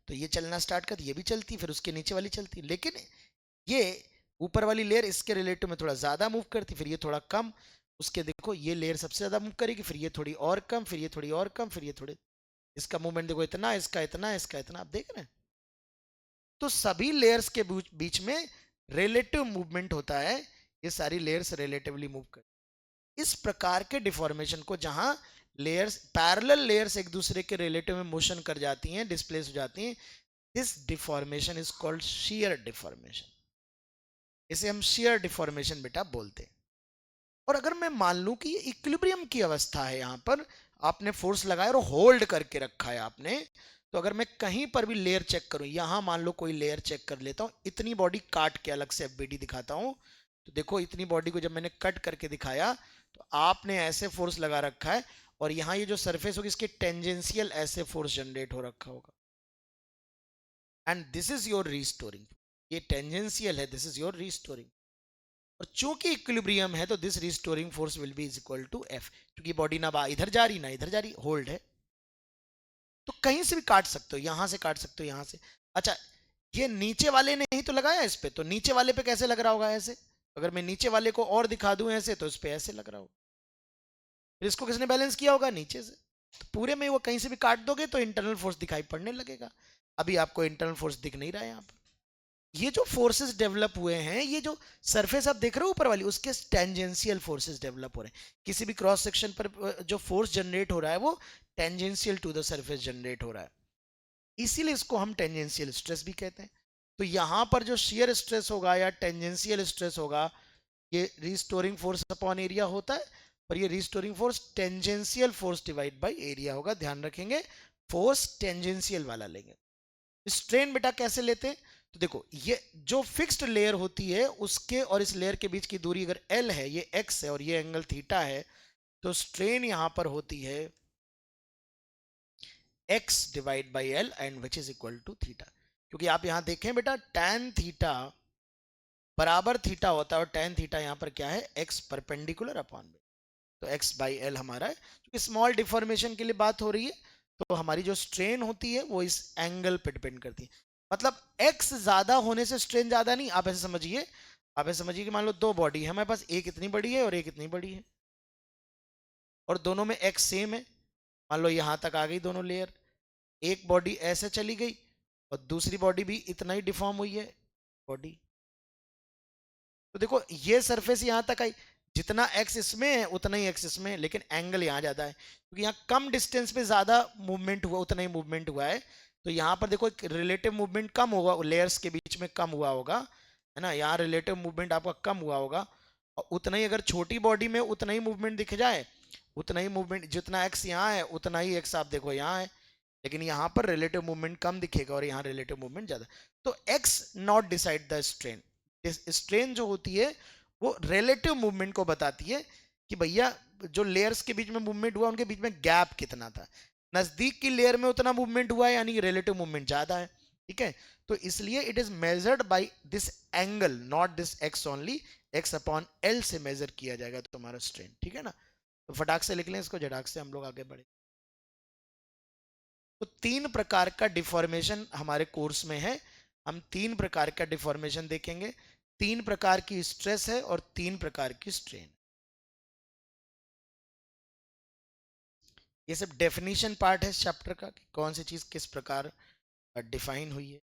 तो ये चलना स्टार्ट करती, ये भी चलती, फिर उसके नीचे वाली चलती, लेकिन ये ऊपर वाली लेयर इसके रिलेटिव में थोड़ा ज्यादा मूव करती, फिर ये थोड़ा कम, उसके देखो ये लेयर सबसे ज्यादा मूव करेगी, फिर ये थोड़ी और कम, फिर ये थोड़ी और कम, फिर ये थोड़े, इसका मूवमेंट देखो इतना, इसका इतना, इसका इतना, आप देख रहे हैं। तो सभी लेयर्स के बीच में रिलेटिव मूवमेंट होता है, ये सारी लेयर्स रिलेटिवली मूव कर, इस प्रकार के डिफॉर्मेशन को, जहां लेयर्स, पैरेलल लेयर्स एक दूसरे के रिलेटिव में मोशन कर जाती हैं, डिस्प्लेस हो जाती हैं, this deformation is called shear deformation. इसे हम shear डिफॉर्मेशन बेटा बोलते हैं। और अगर मैं मान लूं कि ये इक्विलिब्रियम की अवस्था है, यहां पर आपने फोर्स लगाया और होल्ड करके रखा है आपने, तो अगर मैं कहीं पर भी लेयर चेक करूं, यहां मान लो कोई लेयर चेक कर लेता हूं, इतनी बॉडी काट के अलग से एफबीडी दिखाता हूं, तो देखो इतनी बॉडी को जब मैंने कट करके दिखाया तो आपने ऐसे फोर्स लगा रखा है, और यहां ये जो सरफेस होगी इसके टेंजेंशियल ऐसे फोर्स जनरेट हो रखा होगा, and this is your restoring. ये टेंजेंशियल है, दिस इज योर रीस्टोरिंग। और चूंकि इक्विलिब्रियम है तो this restoring force will be is equal to F, क्योंकि बॉडी ना इधर जा रही ना इधर जा रही, होल्ड है। तो कहीं से भी काट सकते हो, यहां से काट सकते हो, यहां से। अच्छा, ये नीचे वाले ने ही तो लगाया इस पे, तो नीचे वाले पे कैसे लग रहा होगा ऐसे, अगर मैं नीचे वाले को और दिखा दूं ऐसे, तो इस पे ऐसे लग रहा होगा, फिर इसको किसने बैलेंस किया होगा, नीचे से। तो पूरे में वो कहीं से भी काट दोगे तो इंटरनल फोर्स दिखाई पड़ने लगेगा। अभी आपको इंटरनल फोर्स दिख नहीं रहा है यहाँ पर। ये जो फोर्सेस डेवलप हुए हैं, ये जो सरफेस आप देख रहे हो ऊपर वाली, उसके टेंजेंशियल फोर्सेस डेवलप हो रहे हैं। किसी भी क्रॉस सेक्शन पर जो फोर्स जनरेट हो रहा है वो tangential to the surface generate हो रहा है, इसीलिए इसको हम टेंजेंशियल स्ट्रेस भी कहते हैं। तो यहां पर जो शियर स्ट्रेस होगा या टेंजेंशियल स्ट्रेस होगा, ये रिस्टोरिंग फोर्स अपॉन एरिया होता है, और ये restoring force tangential force divide by area होगा। ध्यान रखेंगे, फोर्स टेंजेंशियल वाला लेंगे। स्ट्रेन बेटा कैसे लेते हैं, तो देखो ये जो फिक्स्ड लेयर होती है उसके और इस लेयर के बीच की दूरी अगर L है, ये x है और ये एंगल थीटा है, तो स्ट्रेन यहां पर होती है x divide by L and which is equal to theta. क्योंकि आप यहां देखें बेटा, tan थीटा बराबर थीटा होता है, और tan थीटा यहां पर क्या है, x परपेंडिकुलर अपॉन में, तो x बाई L हमारा है। क्योंकि स्मॉल डिफॉर्मेशन के लिए बात हो रही है, तो हमारी जो स्ट्रेन होती है वो इस एंगल पे डिपेंड करती है। मतलब x ज्यादा होने से स्ट्रेन ज्यादा नहीं, आप ऐसे समझिए, आप ऐसे समझिए कि मान लो दो बॉडी है हमारे पास, एक इतनी बड़ी है और एक इतनी बड़ी है, और दोनों में x सेम है। मान लो यहां तक आ गई दोनों लेयर, एक बॉडी ऐसे चली गई और दूसरी बॉडी भी इतना ही डिफॉर्म हुई है बॉडी। तो देखो ये सरफेस यहां तक आई, जितना एक्स इसमें है उतना ही एक्स इसमें है, लेकिन एंगल यहाँ ज्यादा है, क्योंकि यहाँ कम डिस्टेंस पे ज्यादा मूवमेंट हुआ, उतना ही मूवमेंट हुआ है। तो यहाँ पर देखो रिलेटिव मूवमेंट कम होगा, लेयर्स के बीच में कम हुआ होगा, है ना, यहाँ रिलेटिव मूवमेंट आपका कम हुआ होगा। और उतना ही अगर छोटी बॉडी में उतना ही मूवमेंट दिख जाए, उतना ही मूवमेंट, जितना एक्स यहाँ है उतना ही एक्स आप देखो यहाँ है, लेकिन यहाँ पर रिलेटिव मूवमेंट कम दिखेगा और यहाँ रिलेटिव मूवमेंट ज्यादा। तो x not decide the strain, strain जो होती है वो रिलेटिव मूवमेंट को बताती है कि भैया जो लेयर्स के बीच में मूवमेंट हुआ उनके बीच में गैप कितना था, नजदीक की लेयर में उतना मूवमेंट हुआ है यानी रिलेटिव मूवमेंट ज्यादा है। ठीक है, तो इसलिए it is measured by this angle, not this x only, x upon L से मेजर किया जाएगा तुम्हारा स्ट्रेन। ठीक है ना, तो फटाक से लिख लें इसको, झटाक से हम लोग आगे बढ़े। तो 3 प्रकार का डिफॉर्मेशन हमारे कोर्स में है। हम 3 प्रकार का डिफॉर्मेशन देखेंगे। 3 प्रकार की स्ट्रेस है और 3 प्रकार की स्ट्रेन। ये सब डेफिनेशन पार्ट है इस चैप्टर का कि कौन सी चीज किस प्रकार डिफाइन हुई है।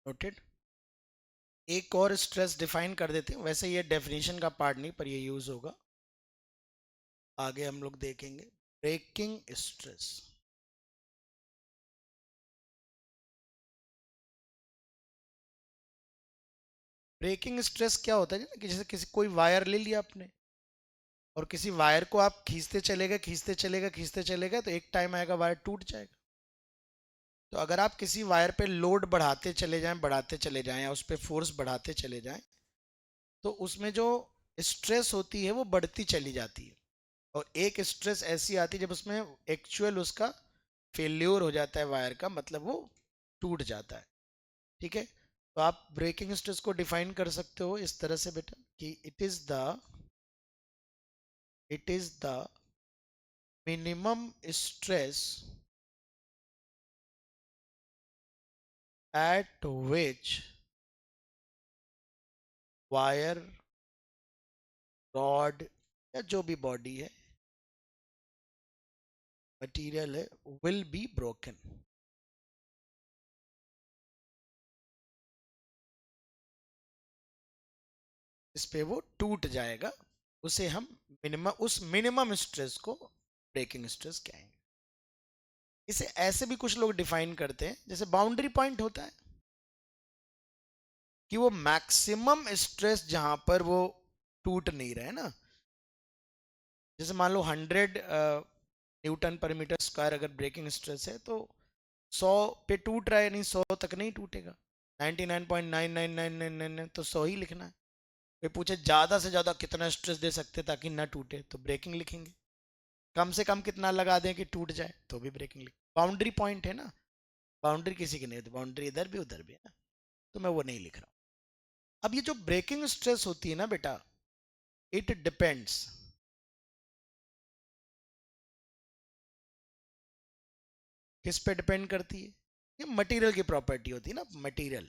नोटेड। एक और स्ट्रेस डिफाइन कर देते हैं, वैसे ये डेफिनेशन का पार्ट नहीं पर ये यूज होगा, आगे हम लोग देखेंगे। Breaking stress. ब्रेकिंग स्ट्रेस क्या होता है ना कि जैसे किसी कोई वायर ले लिया आपने और किसी वायर को आप खींचते चले गए खींचते चले गए खींचते चले गए, तो एक टाइम आएगा वायर टूट जाएगा। तो अगर आप किसी वायर पे लोड बढ़ाते चले जाएं या उस पर फोर्स बढ़ाते चले जाएं, तो उसमें जो स्ट्रेस होती है वो बढ़ती चली जाती है। और एक स्ट्रेस ऐसी आती है जब उसमें एक्चुअल उसका फेल्योर हो जाता है वायर का, मतलब वो टूट जाता है। ठीक है, तो आप ब्रेकिंग स्ट्रेस को डिफाइन कर सकते हो इस तरह से बेटा कि it is the minimum stress at which wire rod या जो भी बॉडी है मटेरियल है विल बी ब्रोकन। इस पे वो टूट जाएगा, उसे हम मिनिमम स्ट्रेस को ब्रेकिंग स्ट्रेस कहेंगे। इसे ऐसे भी कुछ लोग डिफाइन करते हैं, जैसे बाउंड्री पॉइंट होता है कि वो मैक्सिमम स्ट्रेस जहां पर वो टूट नहीं रहे ना, जैसे मान लो 100 न्यूटन पर मीटर स्क्वायर अगर ब्रेकिंग स्ट्रेस है, तो 100 पे टूट रहा है, नहीं 100 तक नहीं टूटेगा, 99.99999 तो 100 ही लिखना है। कोई पूछे ज्यादा से ज्यादा कितना स्ट्रेस दे सकते ताकि ना टूटे, तो ब्रेकिंग लिखेंगे। कम से कम कितना लगा दें कि टूट जाए, तो भी ब्रेकिंग लिखेंगे। बाउंड्री पॉइंट है ना, बाउंड्री किसी की नहीं होती, बाउंड्री इधर भी उधर भी है ना, तो मैं वो नहीं लिख रहा हूँ। अब ये जो ब्रेकिंग स्ट्रेस होती है ना बेटा, इट डिपेंड्स, किस पे डिपेंड करती है? ये मटेरियल की प्रॉपर्टी होती है ना, मटेरियल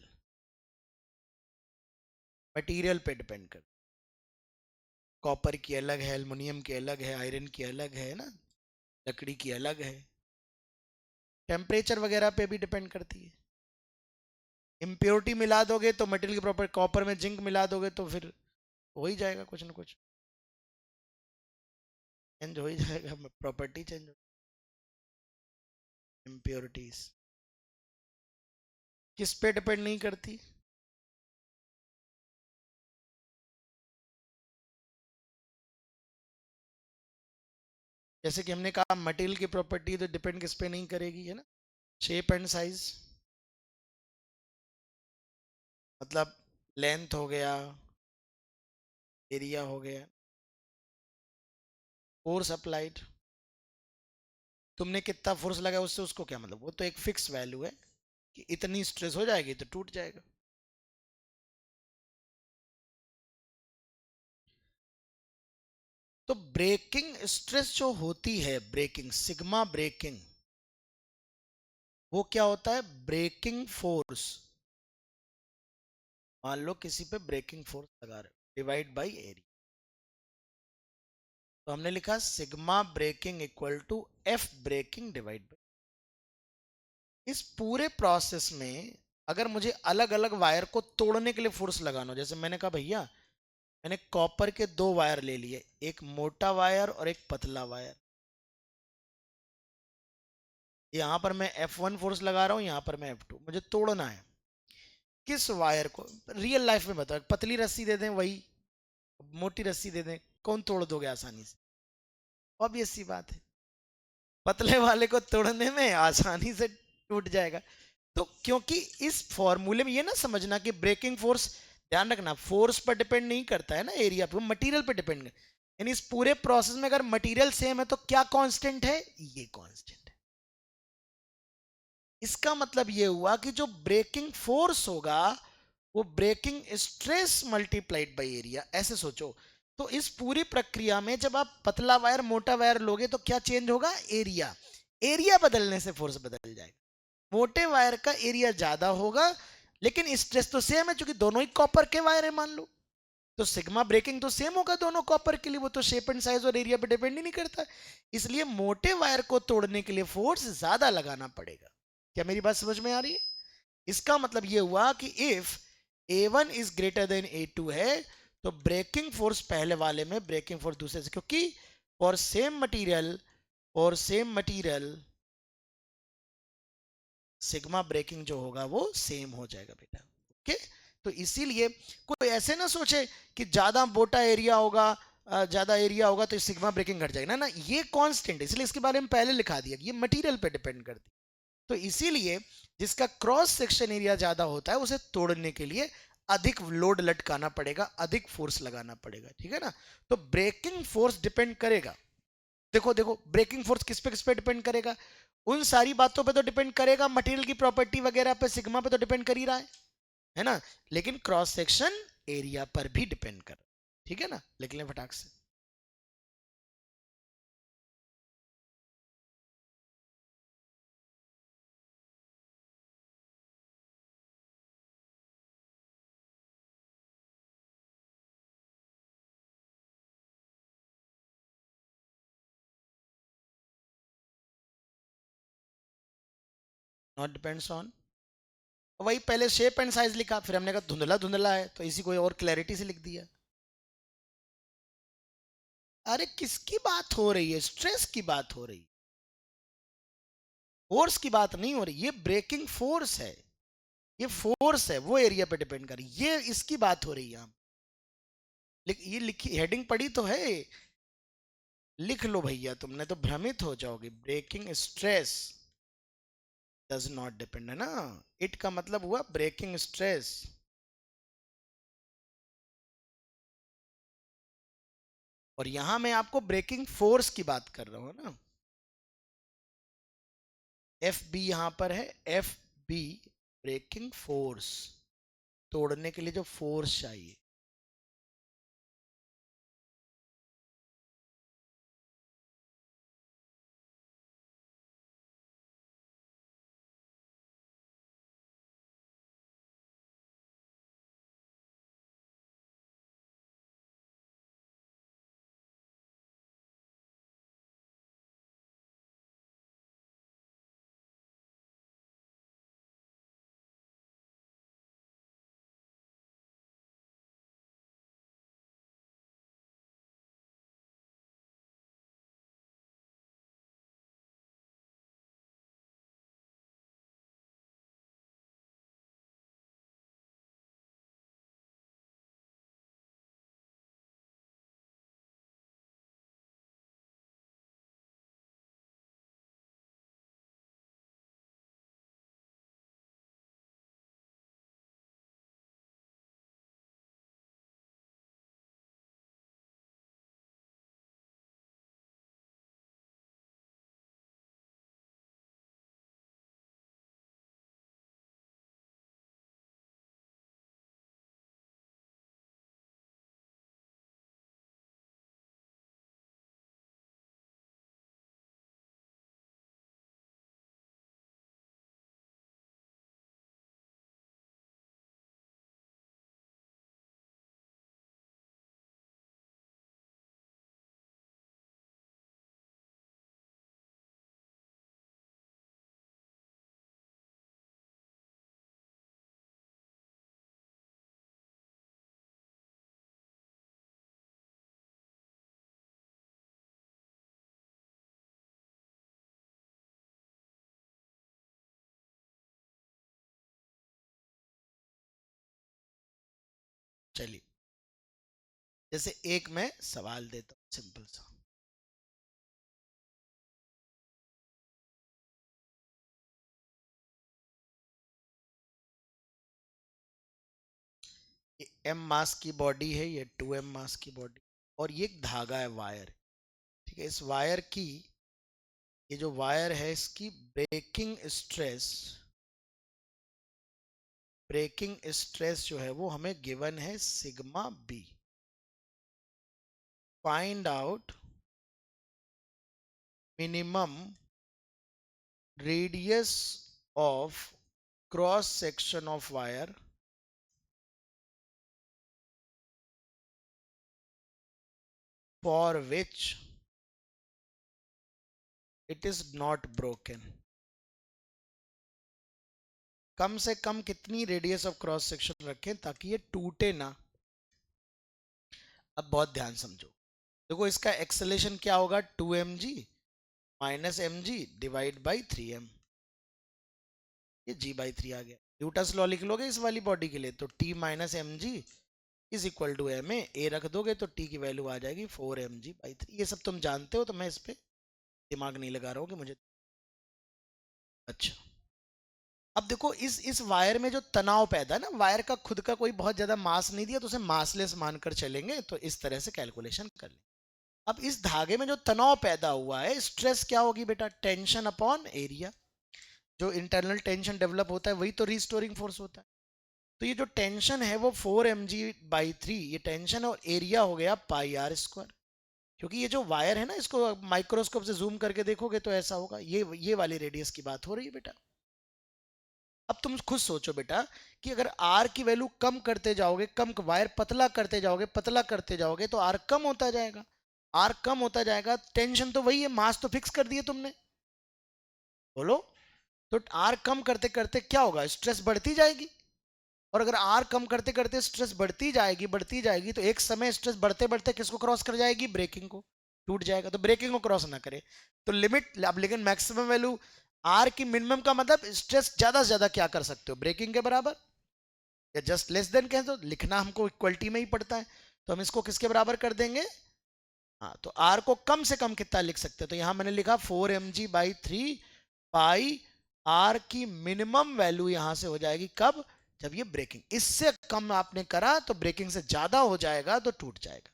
मटेरियल पे डिपेंड कर, कॉपर की अलग है, एल्युमिनियम की अलग है, आयरन की अलग है ना, लकड़ी की अलग है। टेम्परेचर वगैरह पे भी डिपेंड करती है। इम्प्योरिटी मिला दोगे तो मटेरियल की प्रॉपर्टी, कॉपर में जिंक मिला दोगे तो फिर हो ही जाएगा, कुछ ना कुछ चेंज हो ही जाएगा, प्रॉपर्टी चेंज हो। इम्प्योरिटीज किस पे डिपेंड नहीं करती? जैसे कि हमने कहा मटेरियल की प्रॉपर्टी तो डिपेंड किस पे नहीं करेगी, है ना, शेप एंड साइज, मतलब लेंथ हो गया, एरिया हो गया, फोर्स अप्लाइड, तुमने कितना फोर्स लगाया उससे उसको क्या मतलब, वो तो एक फिक्स वैल्यू है कि इतनी स्ट्रेस हो जाएगी तो टूट जाएगा। तो ब्रेकिंग स्ट्रेस जो होती है, ब्रेकिंग सिग्मा ब्रेकिंग, वो क्या होता है? ब्रेकिंग फोर्स, मान लो किसी पे ब्रेकिंग फोर्स लगा रहे हो डिवाइड बाई एरिया, तो हमने लिखा sigma breaking equal to F breaking divide by. इस पूरे प्रोसेस में अगर मुझे अलग अलग वायर को तोड़ने के लिए फोर्स लगाना हो, जैसे मैंने कहा भैया मैंने कॉपर के दो वायर ले लिए, एक मोटा वायर और एक पतला वायर, यहां पर मैं F1 फोर्स लगा रहा हूं, यहां पर मैं F2, मुझे तोड़ना है किस वायर को? रियल लाइफ में बताओ, पतली रस्सी दे दें वही, मोटी रस्सी दे दें, कौन तोड़ दोगे आसानी से? ऑब्वियस सी बात है, पतले वाले को तोड़ने में आसानी से टूट जाएगा। तो क्योंकि इस फॉर्मूले में ये ना समझना कि ब्रेकिंग फोर्स, ध्यान रखना, फोर्स पर डिपेंड नहीं करता है ना, एरिया पे, मटेरियल पे डिपेंड, यानी इस पूरे प्रोसेस में अगर मटेरियल सेम है तो क्या कांस्टेंट है? ये कांस्टेंट है। इसका मतलब ये हुआ कि जो ब्रेकिंग फोर्स होगा वो breaking stress multiplied by area, ऐसे सोचो। तो इस पूरी प्रक्रिया में जब आप पतला वायर मोटा वायर लोगे तो क्या चेंज होगा? एरिया, एरिया बदलने से फोर्स बदल जाएगा। मोटे वायर का एरिया ज्यादा होगा लेकिन स्ट्रेस तो सेम है, क्योंकि दोनों ही कॉपर के वायर है मान लो, तो सिग्मा ब्रेकिंग तो सेम होगा दोनों कॉपर के लिए, वो तो शेप एंड साइज और एरिया पे डिपेंड ही नहीं करता। इसलिए मोटे वायर को तोड़ने के लिए फोर्स ज्यादा लगाना पड़ेगा। क्या मेरी बात समझ में आ रही है? इसका मतलब ये हुआ कि if A1 is greater than A2 है, तो ब्रेकिंग फोर्स पहले वाले में, ब्रेकिंग फोर्स दूसरे से, क्योंकि for same material sigma breaking जो होगा वो सेम हो जाएगा बेटा। ओके, तो इसीलिए कोई ऐसे ना सोचे कि ज्यादा मोटा एरिया होगा, ज्यादा एरिया होगा तो सिग्मा ब्रेकिंग घट जाएगी ना ना, ये कांस्टेंट है, इसलिए इसके बारे में पहले लिखा दिया कि ये मटेरियल पे डिपेंड करती है। तो इसीलिए जिसका क्रॉस सेक्शन एरिया ज्यादा होता है उसे तोड़ने के लिए अधिक लोड लटकाना पड़ेगा, अधिक फोर्स लगाना पड़ेगा, ठीक है ना। तो ब्रेकिंग फोर्स डिपेंड करेगा, देखो देखो ब्रेकिंग फोर्स किस पे डिपेंड करेगा, उन सारी बातों पे तो डिपेंड करेगा, मटेरियल की प्रॉपर्टी वगैरह पे, सिग्मा पे तो डिपेंड कर ही रहा है ना, लेकिन क्रॉस सेक्शन एरिया पर भी डिपेंड कर, ठीक है ना, लिख लें फटाक से। नॉट डिपेंड्स ऑन, वही पहले शेप एंड साइज लिखा, फिर हमने कहा धुंधला धुंधला है तो इसी को और क्लैरिटी से लिख दिया। अरे किसकी बात हो रही है, स्ट्रेस की बात हो रही, फोर्स की बात नहीं हो रही, ये ब्रेकिंग फोर्स है, ये फोर्स है, वो एरिया पे डिपेंड कर, ये इसकी बात हो रही है। हम ये लिखी हेडिंग पढ़ी तो है, लिख लो भैया, तुमने तो भ्रमित हो जाओगे, breaking stress does not depend, है ना, इट का मतलब हुआ ब्रेकिंग स्ट्रेस। और यहां मैं आपको ब्रेकिंग फोर्स की बात कर रहा हूं ना, एफ बी यहां पर है, एफ बी ब्रेकिंग फोर्स, तोड़ने के लिए जो फोर्स चाहिए। चलिए, जैसे एक मैं सवाल देता हूं सिंपल सा, एम मास की बॉडी है, ये 2m मास की बॉडी, और ये एक धागा है, वायर, ठीक है, इस वायर की, ये जो वायर है इसकी ब्रेकिंग स्ट्रेस जो है वो हमें गिवन है sigma B. Find out minimum radius of cross section of wire for which it is not broken। कम से कम कितनी रेडियस ऑफ क्रॉस सेक्शन रखें ताकि ये टूटे ना। अब बहुत ध्यान समझो, देखो इसका एक्सेलेरेशन क्या होगा, 2mg minus mg divide by 3m, ये g/3 आ गया। न्यूटन्स लॉ लिख लोगे इस वाली बॉडी के लिए, तो T minus M G is equal to M A रख दोगे तो टी की वैल्यू आ जाएगी 4 mg/3। ये सब तुम जानते हो, तो मैं इस पे दिमाग नहीं लगा रहा हूँ कि मुझे। अच्छा, अब देखो इस वायर में जो तनाव पैदा है ना, वायर का खुद का कोई बहुत ज्यादा मास नहीं दिया, तो उसे मासलेस मानकर चलेंगे, तो इस तरह से कैलकुलेशन कर लेंगे। अब इस धागे में जो तनाव पैदा हुआ है, स्ट्रेस क्या होगी बेटा, टेंशन अपॉन एरिया। जो इंटरनल टेंशन डेवलप होता है वही तो रिस्टोरिंग फोर्स होता है। तो ये जो टेंशन है वो 4 mg/3, ये टेंशन और एरिया हो गया πr²। क्योंकि ये जो वायर है ना, इसको माइक्रोस्कोप से जूम करके देखोगे तो ऐसा होगा, ये वाली रेडियस की बात हो रही है बेटा। अब तुम खुद सोचो बेटा कि अगर आर की वैल्यू कम करते जाओगे, कम वायर पतला करते जाओगे, पतला करते जाओगे, तो आर कम होता जाएगा। आर कम होता जाएगा, टेंशन तो वही है, मास तो फिक्स कर दिए तुमने। बोलो। तो आर कम करते करते क्या होगा, स्ट्रेस बढ़ती जाएगी। और अगर आर कम करते करते स्ट्रेस बढ़ती जाएगी, तो एक समय स्ट्रेस बढ़ते बढ़ते किसको क्रॉस कर जाएगी, ब्रेकिंग को, टूट जाएगा। तो ब्रेकिंग को क्रॉस ना करे तो लिमिट। अब लेकिन मैक्सिमम वैल्यू आर की मिनिमम का मतलब स्ट्रेस ज्यादा से ज्यादा क्या कर सकते हो, ब्रेकिंग के बराबर या जस्ट लेस देन कह दो, लिखना हमको इक्वलिटी में ही पड़ता है। तो हम इसको किसके बराबर कर देंगे, हाँ, तो आर को कम से कम कितना लिख सकते हैं, तो यहां मैंने लिखा 4 mg/3 पाई। आर की मिनिमम वैल्यू यहां से हो जाएगी कब, जब ये ब्रेकिंग, इससे कम आपने करा तो ब्रेकिंग से ज्यादा हो जाएगा तो टूट जाएगा।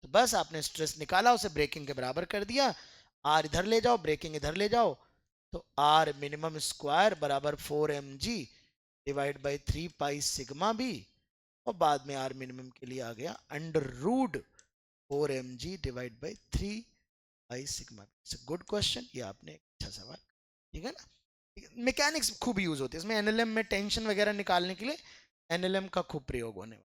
तो बस आपने स्ट्रेस निकाला, उसे ब्रेकिंग के बराबर कर दिया। आर इधर ले जाओ, ब्रेकिंग इधर ले जाओ, तो आर मिनिमम स्क्वायर बराबर 4 mg/3 पाई σ बी। और बाद में आर मिनिमम के लिए आ गया √4 mg/3 पाई σ। गुड क्वेश्चन, ये आपने अच्छा सवाल। ठीक है ना, मैकेनिक्स खूब यूज होती है इसमें, एनएलएम में टेंशन वगैरह निकालने के लिए एनएलएम का खूब प्रयोग होने वाला।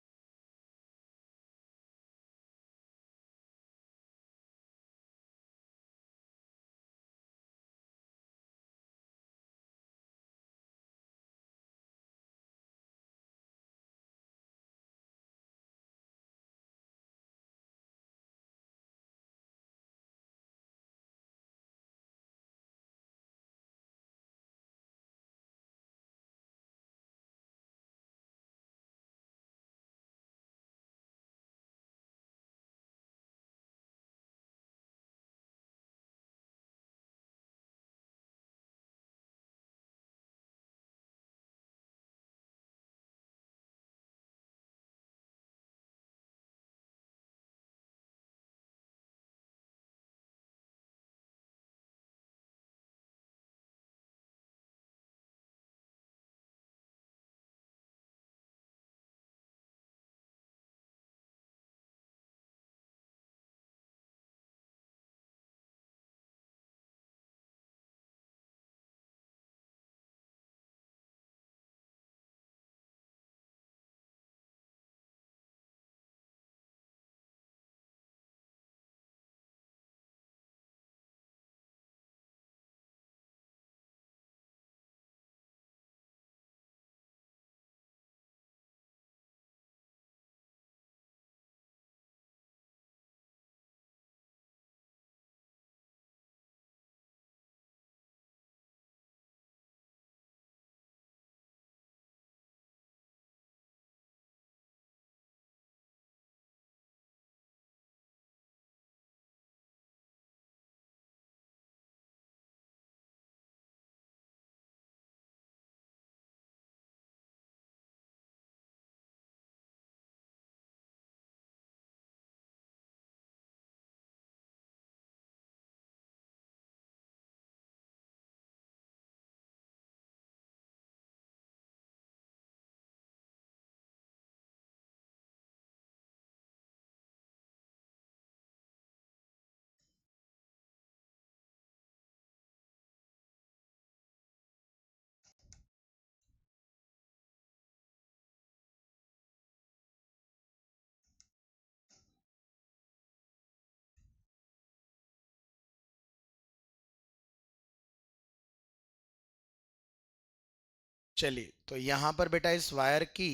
चलिए, तो यहां पर बेटा इस वायर की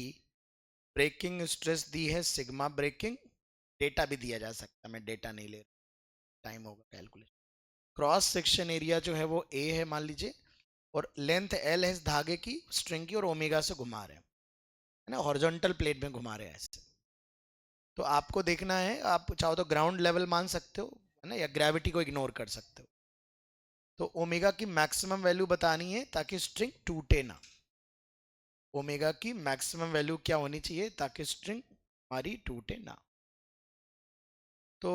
ब्रेकिंग स्ट्रेस दी है सिग्मा ब्रेकिंग। डेटा भी दिया जा सकता है, मैं डेटा नहीं ले रहा, टाइम होगा कैलकुलेशन। क्रॉस सेक्शन एरिया जो है वो ए है मान लीजिए, और लेंथ एल है इस धागे की, स्ट्रिंग की, और ओमेगा से घुमा रहे हैं, है ना, हॉरिजॉन्टल प्लेन में घुमा रहे हैं ऐसे। तो आपको देखना है, आप चाहो तो ग्राउंड लेवल मान सकते हो, है ना, या ग्रेविटी को इग्नोर कर सकते हो। तो ओमेगा की मैक्सिमम वैल्यू बतानी है ताकि स्ट्रिंग टूटे ना। ओमेगा की मैक्सिमम वैल्यू क्या होनी चाहिए ताकि स्ट्रिंग हमारी टूटे ना। तो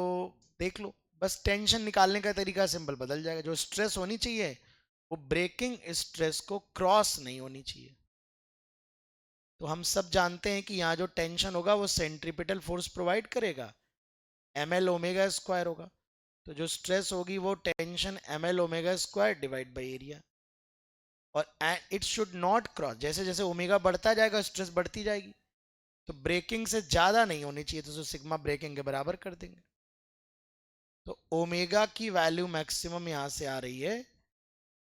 देख लो, बस टेंशन निकालने का तरीका सिंपल बदल जाएगा। जो स्ट्रेस होनी चाहिए वो ब्रेकिंग स्ट्रेस को क्रॉस नहीं होनी चाहिए। तो हम सब जानते हैं कि यहाँ जो टेंशन होगा वो सेंट्रीपिटल फोर्स प्रोवाइड करेगा, एम एल ओमेगा स्क्वायर होगा। तो जो स्ट्रेस होगी वो tension M L omega square divide by area. और इट शुड नॉट क्रॉस, जैसे जैसे ओमेगा बढ़ता जाएगा स्ट्रेस बढ़ती जाएगी। तो ब्रेकिंग से ज्यादा नहीं होनी चाहिए, तो सिग्मा ब्रेकिंग के बराबर कर देंगे। तो ओमेगा की वैल्यू मैक्सिमम यहां से आ रही है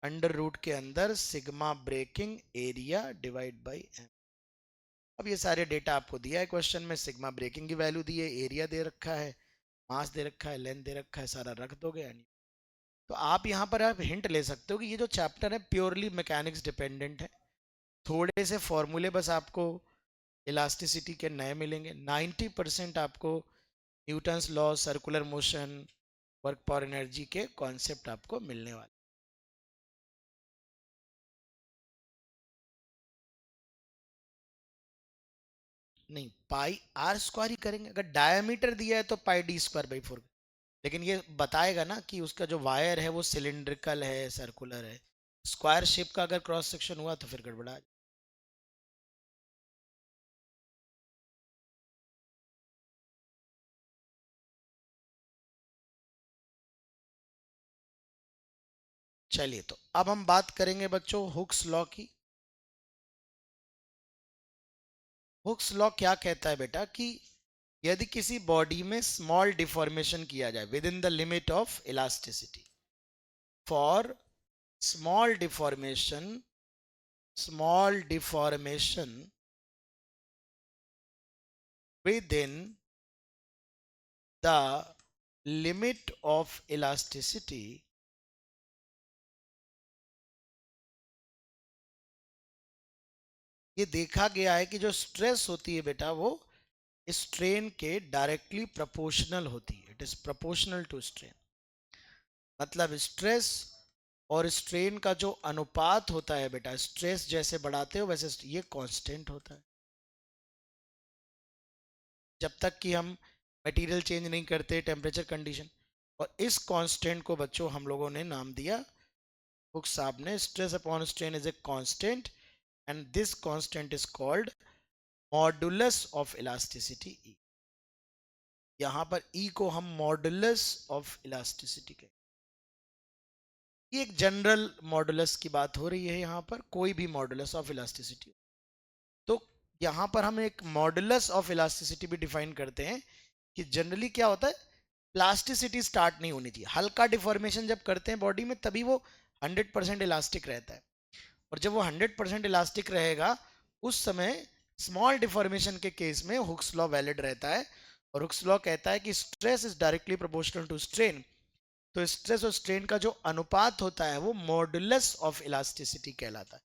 अंडर रूट के अंदर sigma breaking area divide by M. अब ये सारे डेटा आपको दिया है क्वेश्चन में, सिग्मा ब्रेकिंग की वैल्यू दी है, एरिया दे रखा है, मास दे रखा है, लेंथ दे रखा है, सारा रख दोगे। तो आप यहाँ पर आप हिंट ले सकते हो कि ये जो चैप्टर है प्योरली मैकेनिक्स डिपेंडेंट है। थोड़े से फॉर्मूले बस आपको इलास्टिसिटी के नए मिलेंगे, 90% आपको Newton's law, circular motion, work power energy के कॉन्सेप्ट आपको मिलने वाले। नहीं, पाई आर स्क्वायर ही करेंगे। अगर डायमीटर दिया है तो पाई डी स्क्वायर बाई 4। लेकिन ये बताएगा ना कि उसका जो वायर है वो सिलिंड्रिकल है, सर्कुलर है। स्क्वायर शेप का अगर क्रॉस सेक्शन हुआ तो फिर गड़बड़ा। चलिए, तो अब हम बात करेंगे बच्चों हुक्स लॉ की। हुक्स लॉ क्या कहता है बेटा कि यदि किसी बॉडी में स्मॉल डिफॉर्मेशन किया जाए with in the limit of elasticity, for small deformation with in the limit of elasticity, ये देखा गया है कि जो स्ट्रेस होती है बेटा वो स्ट्रेन के डायरेक्टली प्रोपोर्शनल होती है। It is proportional to strain. मतलब स्ट्रेस और स्ट्रेन का जो अनुपात होता है बेटा, स्ट्रेस जैसे बढ़ाते हो वैसे ये कांस्टेंट होता है। जब तक कि हम मटेरियल चेंज नहीं करते, टेम्परेचर कंडीशन। और इस कांस्टेंट को बच्चों हम लोगों ने नाम दिया, हुक साहब ने, stress upon strain is a constant and this constant is called modulus of elasticity E. यहां पर ई को हम मॉडुलस ऑफ इलास्टिसिटी कहते हैं। ये एक जनरल मॉडुलस की बात हो रही है यहाँ पर, कोई भी मॉडुलस ऑफ इलास्टिसिटी। तो यहाँ पर हम एक मॉडुलस ऑफ इलास्टिसिटी भी डिफाइन करते हैं कि जनरली क्या होता है, प्लास्टिसिटी स्टार्ट नहीं होनी चाहिए। हल्का डिफॉर्मेशन जब करते हैं बॉडी में तभी वो 100% इलास्टिक रहता है। और जब वो 100% इलास्टिक रहेगा उस समय स्मॉल डिफॉर्मेशन के केस में हुक्स लॉ वैलिड रहता है। और हुक्स लॉ कहता है कि stress is directly proportional to strain. तो स्ट्रेस और स्ट्रेन का जो अनुपात होता है वो मॉडुलस ऑफ इलास्टिसिटी कहलाता है।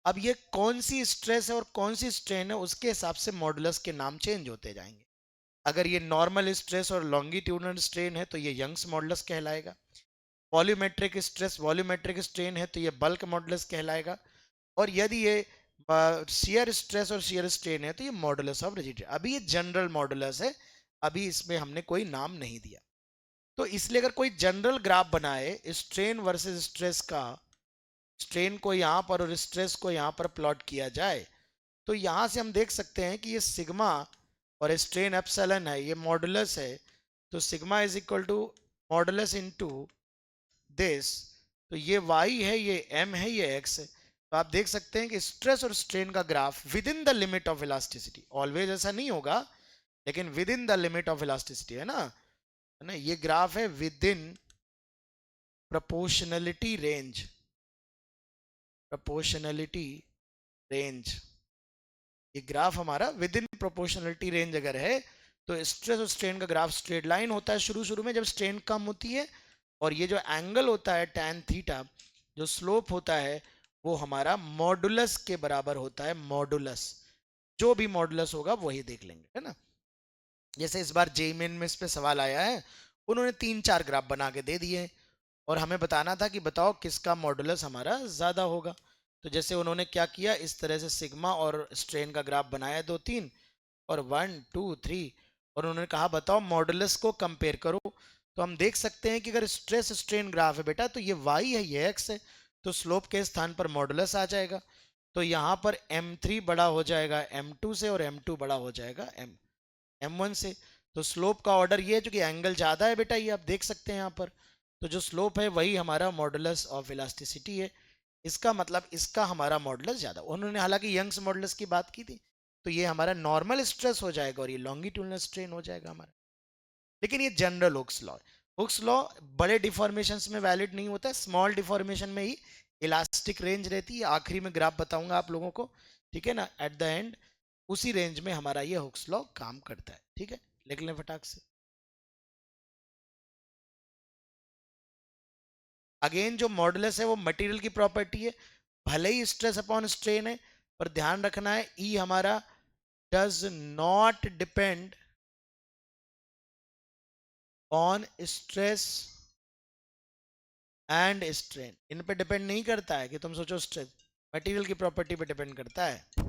अब ये कौन सी स्ट्रेस है और कौन सी स्ट्रेन है उसके हिसाब से मॉडुलस के नाम चेंज होते जाएंगे। अगर ये नॉर्मल स्ट्रेस और लॉन्गिट्यूडनल स्ट्रेन है तो ये यंग्स मॉडुलस कहलाएगा। वॉल्यूमेट्रिक स्ट्रेस, वॉल्यूमेट्रिक स्ट्रेन है तो ये बल्क मॉडुलस कहलाएगा। और यदि ये शियर स्ट्रेस और शियर स्ट्रेन है तो ये मॉडुलस ऑफ रिजिडिटी। अभी ये जनरल मॉडुलस है, अभी इसमें हमने कोई नाम नहीं दिया। तो इसलिए अगर कोई जनरल ग्राफ बनाए स्ट्रेन वर्सेस स्ट्रेस का, स्ट्रेन को यहाँ पर और स्ट्रेस को यहाँ पर प्लॉट किया जाए, तो यहाँ से हम देख सकते हैं कि ये सिग्मा और स्ट्रेन एप्सिलॉन है, ये मॉडुलस है। तो sigma is equal to modulus into this. तो ये y है, ये m है, ये x है। तो आप देख सकते हैं कि स्ट्रेस और स्ट्रेन का graph with in the limit of elasticity, always ऐसा नहीं होगा लेकिन with in the limit of elasticity, है ना, ये ग्राफ है with in proportionality range, proportionality range. ये ग्राफ हमारा विद इन प्रोपोर्शनलिटी रेंज अगर है तो स्ट्रेस और स्ट्रेन का ग्राफ स्ट्रेट लाइन होता है शुरू शुरू में जब स्ट्रेन कम होती है। और ये जो एंगल होता है tan थीटा, जो स्लोप होता है वो हमारा मॉडुलस के बराबर होता है, मॉडुलस। जो भी मॉडुलस होगा वही देख लेंगे, है ना। जैसे इस बार जेईई मेन में इस पे सवाल आया है, उन्होंने 3-4 ग्राफ बना के दे दिए और हमें बताना था कि बताओ किसका मॉडुलस हमारा ज्यादा होगा। तो जैसे उन्होंने क्या किया, इस तरह से सिग्मा और स्ट्रेन का ग्राफ बनाया 2-3 और 1 2 3, और उन्होंने कहा बताओ मॉडुलस को कंपेयर करो। तो हम देख सकते हैं कि अगर स्ट्रेस स्ट्रेन ग्राफ है बेटा, तो ये y है, ये x है, तो स्लोप के स्थान पर मॉडुलस आ जाएगा। तो यहाँ पर m3 बड़ा हो जाएगा m2 से, और m2 बड़ा हो जाएगा m1 से। तो स्लोप का ऑर्डर ये है, क्योंकि एंगल ज्यादा है बेटा, ये आप देख सकते हैं यहाँ पर। तो जो स्लोप है वही हमारा मॉडुलस ऑफ इलास्टिसिटी है। इसका मतलब इसका हमारा मॉडुलस ज्यादा। उन्होंने हालांकि यंग्स मॉडुलस की बात की थी, तो ये हमारा नॉर्मल स्ट्रेस हो जाएगा और ये लॉन्गिट्यूडनल स्ट्रेन हो जाएगा हमारा। लेकिन ये जनरल हुक्स लॉ है। हुक्स लॉ बड़े डिफॉर्मेशंस में वैलिड नहीं होता है, स्मॉल डिफॉर्मेशन में ही इलास्टिक रेंज रहती है। आखिरी में ग्राफ बताऊंगा आप लोगों को, ठीक है ना, एट द एंड उसी रेंज में हमारा ये हुक्स लॉ काम करता है, ठीक है। लिख लें फटाक से। अगेन जो मॉडुलस है वो मटेरियल की प्रॉपर्टी है, भले ही स्ट्रेस अपॉन स्ट्रेन है, पर ध्यान रखना है ई हमारा does not depend on stress and strain. इन पे डिपेंड नहीं करता है कि तुम सोचो स्ट्रेस, मटेरियल की प्रॉपर्टी पे डिपेंड करता है।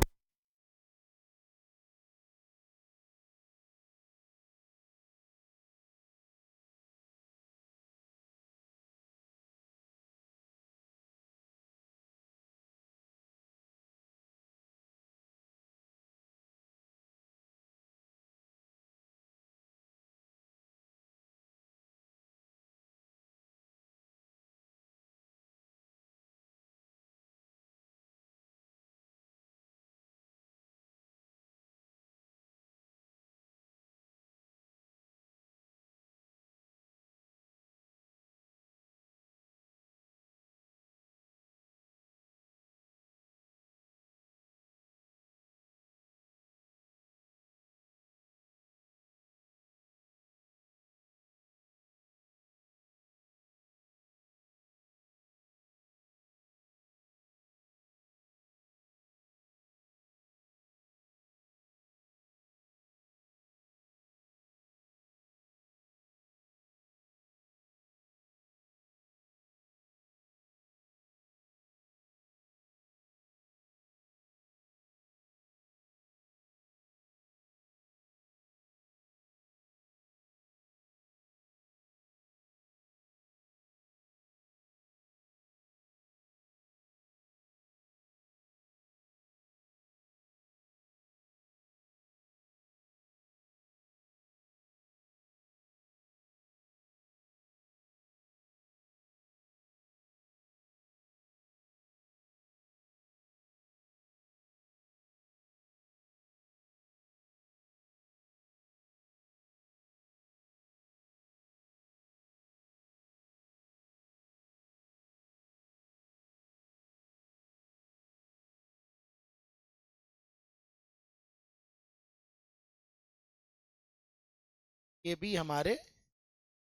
ये भी हमारे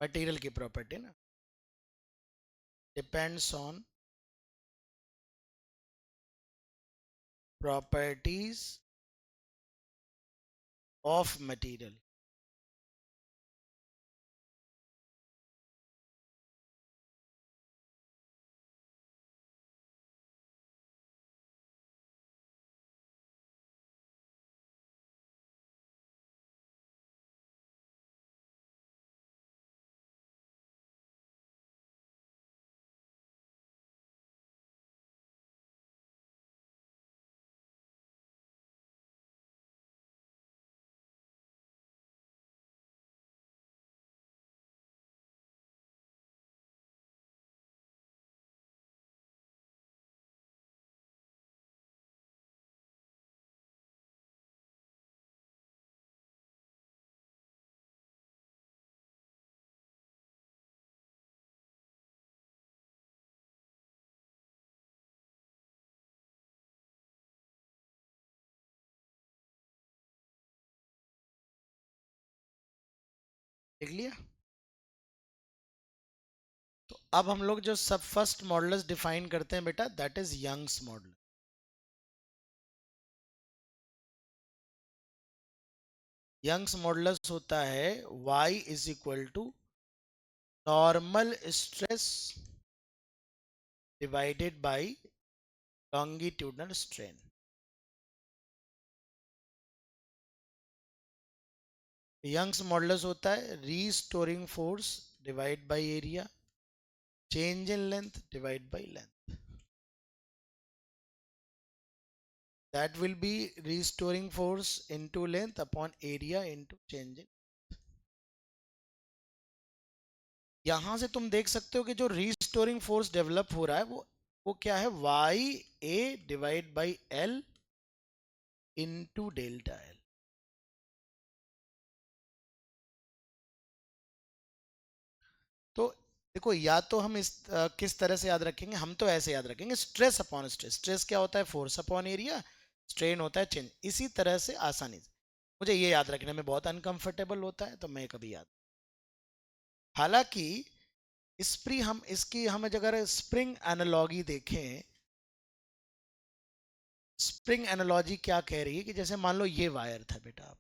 मटेरियल की प्रॉपर्टी ना, depends on properties of material. देख लिया। तो अब हम लोग जो सब फर्स्ट मॉडुलस डिफाइन करते हैं बेटा, that is Young's modulus. Young's modulus होता है y is equal to normal stress divided by longitudinal strain. Young's modulus होता है restoring force divide by area, change in length divide by length. That will be restoring force into length upon area into change in। यहां से तुम देख सकते हो कि जो रीस्टोरिंग फोर्स डेवलप हो रहा है वो क्या है, Y A divide by L into delta L. तो देखो, या तो हम किस तरह से याद रखेंगे, हम तो ऐसे याद रखेंगे स्ट्रेस अपॉन स्ट्रेस। स्ट्रेस क्या होता है, फोर्स अपॉन एरिया, स्ट्रेन होता है चेंज। इसी तरह से आसानी से मुझे ये याद रखने में बहुत अनकंफर्टेबल होता है, तो मैं कभी याद, हालांकि इसकी हम अगर स्प्रिंग एनालॉजी देखें, स्प्रिंग एनालॉजी क्या कह रही है कि जैसे मान लो ये वायर था बेटा, आप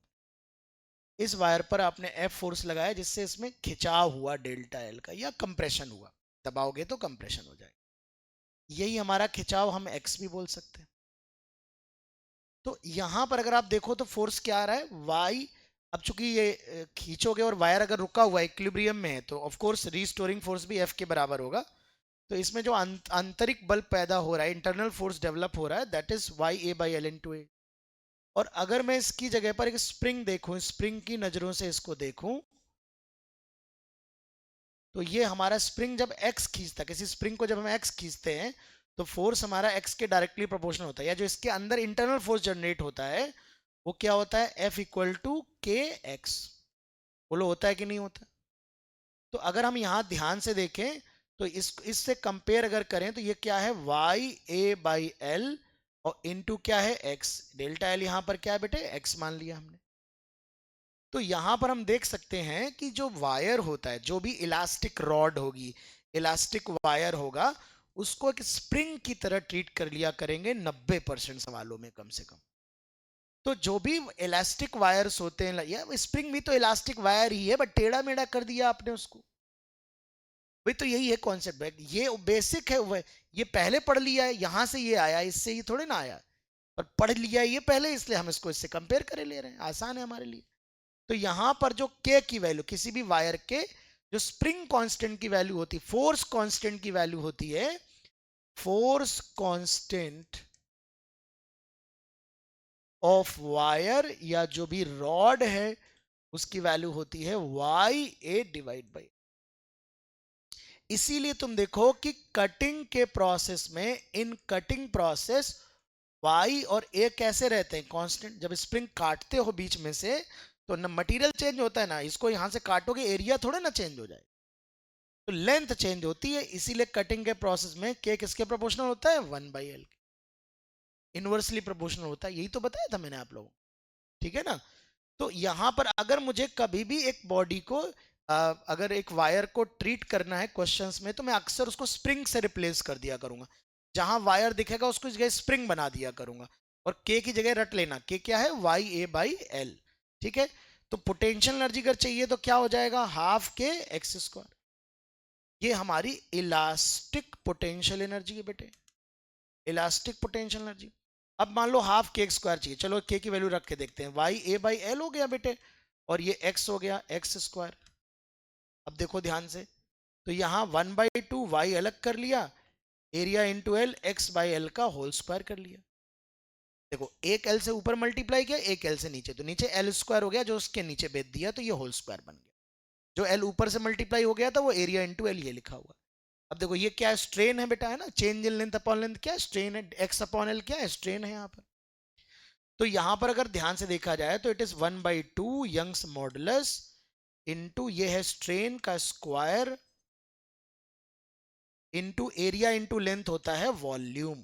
इस वायर पर आपने एफ फोर्स लगाया जिससे इसमें खिंचाव हुआ डेल्टा एल का, या कंप्रेशन हुआ, दबाओगे तो कंप्रेशन हो जाएगा, यही हमारा खिंचाव हम एक्स भी बोल सकते हैं। तो यहां पर अगर आप देखो तो फोर्स क्या आ रहा है, वाई। अब चूंकि ये खींचोगे और वायर अगर रुका हुआ इक्विलिब्रियम में है, तो ऑफ कोर्स रीस्टोरिंग फोर्स भी एफ के बराबर होगा। तो इसमें जो आंतरिक बल पैदा हो रहा है, इंटरनल फोर्स डेवलप हो रहा है, that is Y A by L into A. और अगर मैं इसकी जगह पर एक स्प्रिंग देखूं, स्प्रिंग की नजरों से इसको देखूं, तो ये हमारा स्प्रिंग जब एक्स खींचता है, किसी स्प्रिंग को जब हम एक्स खींचते हैं, तो फोर्स हमारा एक्स के डायरेक्टली प्रोपोर्शनल होता है, या जो इसके अंदर इंटरनल फोर्स जनरेट होता है वो क्या होता है, एफ इक्वल टू के एक्स। बोलो होता है कि नहीं होता। तो अगर हम यहां ध्यान से देखें, तो इससे कंपेयर अगर करें, तो ये क्या है, वाई ए बाई एल और इनटू क्या है, एक्स। डेल्टा एल यहां पर क्या है बेटे, एक्स मान लिया हमने। तो यहां पर हम देख सकते हैं कि जो वायर होता है, जो भी इलास्टिक रॉड होगी, इलास्टिक वायर होगा, उसको एक स्प्रिंग की तरह ट्रीट कर लिया करेंगे 90% सवालों में कम से कम। तो जो भी इलास्टिक वायर्स होते हैं, या स्प्रिंग भी तो इलास्टिक वायर ही है, बट टेढ़ा मेढ़ा कर दिया आपने उसको। भाई तो यही है कॉन्सेप्ट, ये बेसिक है, ये पहले पढ़ लिया है, यहां से ये आया, इससे ये थोड़े ना आया, पर पढ़ लिया है ये पहले, इसलिए हम इसको इससे कंपेयर करे ले रहे हैं, आसान है हमारे लिए। तो यहां पर जो के की वैल्यू, किसी भी वायर के जो स्प्रिंग कांस्टेंट की वैल्यू होती है, फोर्स कांस्टेंट की वैल्यू होती है, फोर्स कांस्टेंट ऑफ वायर या जो भी रॉड है, उसकी वैल्यू होती है वाई ए डिवाइड बाई। इसीलिए तुम देखो कि कटिंग के प्रोसेस में, इन कटिंग प्रोसेस वाई और ए कैसे रहते हैं, कांस्टेंट। जब स्प्रिंग काटते हो बीच में से, तो न मटेरियल चेंज होता है ना, इसको यहां से काटोगे एरिया थोड़ा ना चेंज हो जाए, तो लेंथ चेंज होती है। इसीलिए कटिंग के प्रोसेस में के किसके प्रोपोर्शनल होता है, 1/l, इनवर्सली प्रोपोर्शनल होता है। यही तो बताया था मैंने आप लोगों को, ठीक है ना। तो यहां पर अगर मुझे कभी भी एक बॉडी को अगर एक वायर को ट्रीट करना है क्वेश्चंस में, तो मैं अक्सर उसको स्प्रिंग से रिप्लेस कर दिया करूंगा। जहां वायर दिखेगा उसको जगह स्प्रिंग बना दिया करूंगा, और के की जगह रट लेना, के क्या है, वाई ए बाई एल, ठीक है। तो पोटेंशियल एनर्जी अगर चाहिए तो क्या हो जाएगा, हाफ के एक्स स्क्वायर। ये हमारी इलास्टिक पोटेंशियल एनर्जी है बेटे, इलास्टिक पोटेंशियल एनर्जी। अब मान लो हाफ के स्क्वायर चाहिए, चलो के की वैल्यू रख के देखते हैं, वाई ए बाई एल हो गया बेटे, और ये एक्स हो गया एक्स स्क्वायर। अब देखो ध्यान से, तो यहां 1/2 वाई अलग कर लिया, area into L, x by L का होल स्क्वायर कर लिया। देखो एक एल से ऊपर मल्टीप्लाई किया, एक एल से नीचे, तो नीचे एल स्क्वायर हो गया, जो उसके नीचे भेज दिया, तो ये होल स्क्वायर बन गया। जो एल ऊपर से मल्टीप्लाई हो गया था वो एरिया इंटू एल ये लिखा हुआ। अब देखो ये क्या है, स्ट्रेन है बेटा, है ना, change in length upon length क्या है, स्ट्रेन है, एक्स अपॉन एल क्या है, स्ट्रेन है यहाँ पर। तो यहां पर अगर ध्यान से देखा जाए, तो it is 1/2 Young's modulus into ये है स्ट्रेन का square into area into length होता है वॉल्यूम।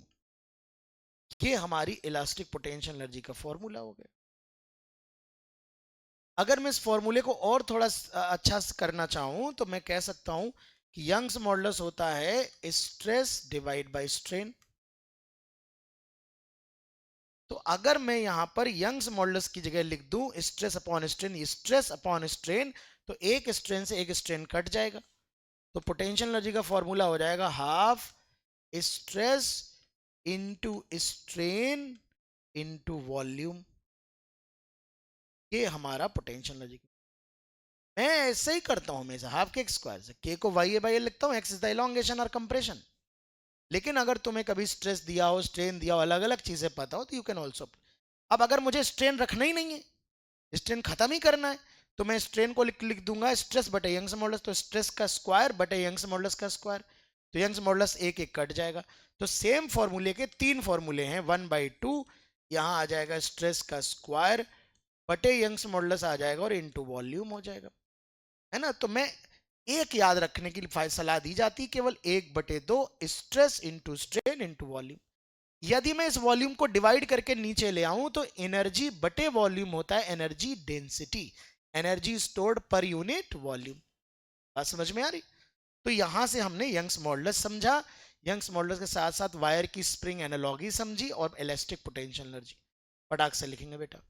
ये हमारी इलास्टिक पोटेंशियल एनर्जी का फॉर्मूला हो गया। अगर मैं इस फॉर्मूले को और थोड़ा अच्छा करना चाहूं, तो मैं कह सकता हूं कि यंग्स मॉडुलस होता है स्ट्रेस डिवाइड बाय स्ट्रेन। तो अगर मैं यहां पर यंग्स मॉडुलस की जगह लिख दूं स्ट्रेस अपॉन स्ट्रेन, तो एक स्ट्रेन से एक स्ट्रेन कट जाएगा। तो पोटेंशियल एनर्जी का फॉर्मूला हो जाएगा half stress into strain into volume. ये हमारा पोटेंशियल एनर्जी। मैं ऐसे ही करता हूं हमेशा, हाफ के स्क्वायर से के को वाई बाई लिखता हूं, एक्स इज द इलॉन्गेशन और कंप्रेशन। लेकिन अगर तुम्हें कभी स्ट्रेस दिया हो, स्ट्रेन दिया हो, अलग अलग चीजें पता हो, तो यू कैन ऑल्सो। अब अगर मुझे स्ट्रेन रखना ही नहीं है, स्ट्रेन खत्म ही करना है, तो मैं स्ट्रेन को लिख दूंगा स्ट्रेस बटे यंग्स मॉडुलस, तो स्ट्रेस का स्क्वायर बटे यंग्स मॉडुलस का स्क्वायर। तो यंग्स मॉडुलस एक एक कट जाएगा। तो सेम फॉर्मूले के तीन फॉर्मूले हैं, 1/2 यहाँ आ जाएगा स्ट्रेस का स्क्वायर बटे यंग्स मॉडुलस आ जाएगा और इनटू वॉल्यूम हो जाएगा, है ना। तो मैं एक याद रखने की सलाह दी जाती, केवल 1/2 stress into strain into volume. यदि मैं इस वॉल्यूम को डिवाइड करके नीचे ले आऊं तो एनर्जी बटे वॉल्यूम होता है energy density, energy stored per unit volume. बात समझ में आ रही। तो यहां से हमने यंग्स मॉडुलस समझा, यंग्स मॉडुलस के साथ साथ वायर की स्प्रिंग एनालॉगी समझी और इलास्टिक पोटेंशियल एनर्जी। फटाक से लिखेंगे बेटा।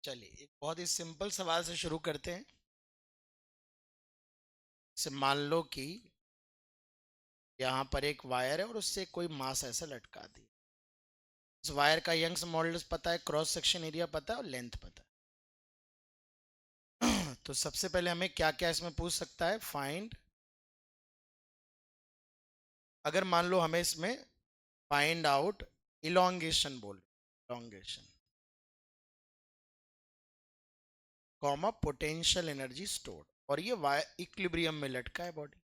चलिए एक बहुत ही सिंपल सवाल से शुरू करते हैं। से मान लो कि यहाँ पर एक वायर है और उससे कोई मास ऐसा लटका दी। इस वायर का यंग्स मॉडुलस पता है, क्रॉस सेक्शन एरिया पता है और लेंथ पता है। तो सबसे पहले हमें क्या क्या इसमें पूछ सकता है, फाइंड। अगर मान लो हमें इसमें फाइंड आउट इलोंगेशन बोल, elongation comma potential energy stored, और ये वायर इक्विलिब्रियम में लटका है बॉडी।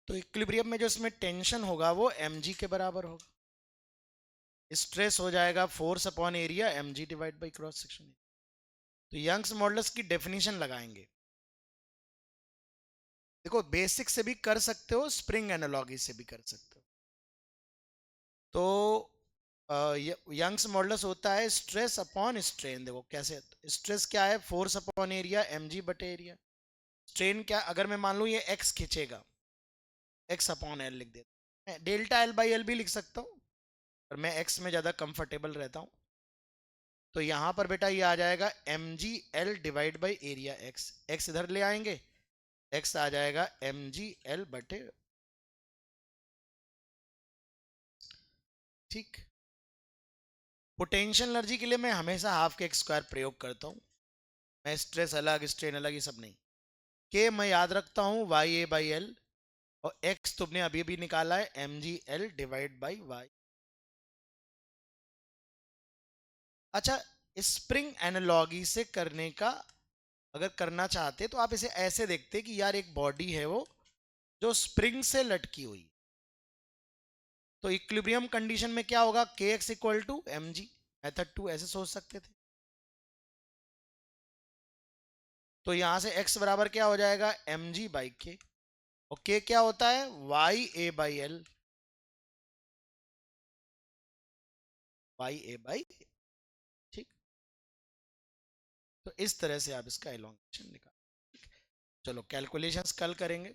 तो इक्विलिब्रियम में जो इसमें टेंशन होगा वो mg के बराबर होगा। स्ट्रेस हो जाएगा force upon area mg divide by cross section. तो यंग्स मॉडुलस की डेफिनेशन लगाएंगे। देखो बेसिक से भी कर सकते हो, स्प्रिंग एनालॉजी से भी कर सकते हो। तो यंग्स मॉडुलस होता है स्ट्रेस अपॉन स्ट्रेन। देखो कैसे, स्ट्रेस क्या है, फोर्स अपॉन एरिया mg बटे एरिया। स्ट्रेन क्या, अगर मैं मान लू ये x खींचेगा, x अपॉन एल लिख देता हूं, डेल्टा एल बाई एल भी लिख सकता हूं, पर मैं x में ज्यादा कंफर्टेबल रहता हूं। तो यहां पर बेटा ये आ जाएगा mg l divide by area x, x इधर ले आएंगे, x आ जाएगा mg l बटे, ठीक। पोटेंशियल एनर्जी के लिए मैं हमेशा हाफ के एक्स स्क्वायर प्रयोग करता हूं। मैं स्ट्रेस अलग स्ट्रेन अलग ये सब नहीं, के मैं याद रखता हूं वाई ए बाई एल, और एक्स तुमने अभी भी निकाला है M G L divide by Y. अच्छा, स्प्रिंग एनालॉगी से करने का अगर करना चाहते तो आप इसे ऐसे देखते कि यार एक बॉडी है वो जो स्प्रिंग से लटकी हुई, तो इक्विलिब्रियम कंडीशन में क्या होगा, K X equal to M G, method two ऐसे सोच सकते थे। तो यहां से x बराबर क्या हो जाएगा, एम जी बाई के, और k क्या होता है, Y A by L, Y A by, ठीक। तो इस तरह से आप इसका एलोंगेशन निकाल, चलो कैलकुलेशंस कल करेंगे।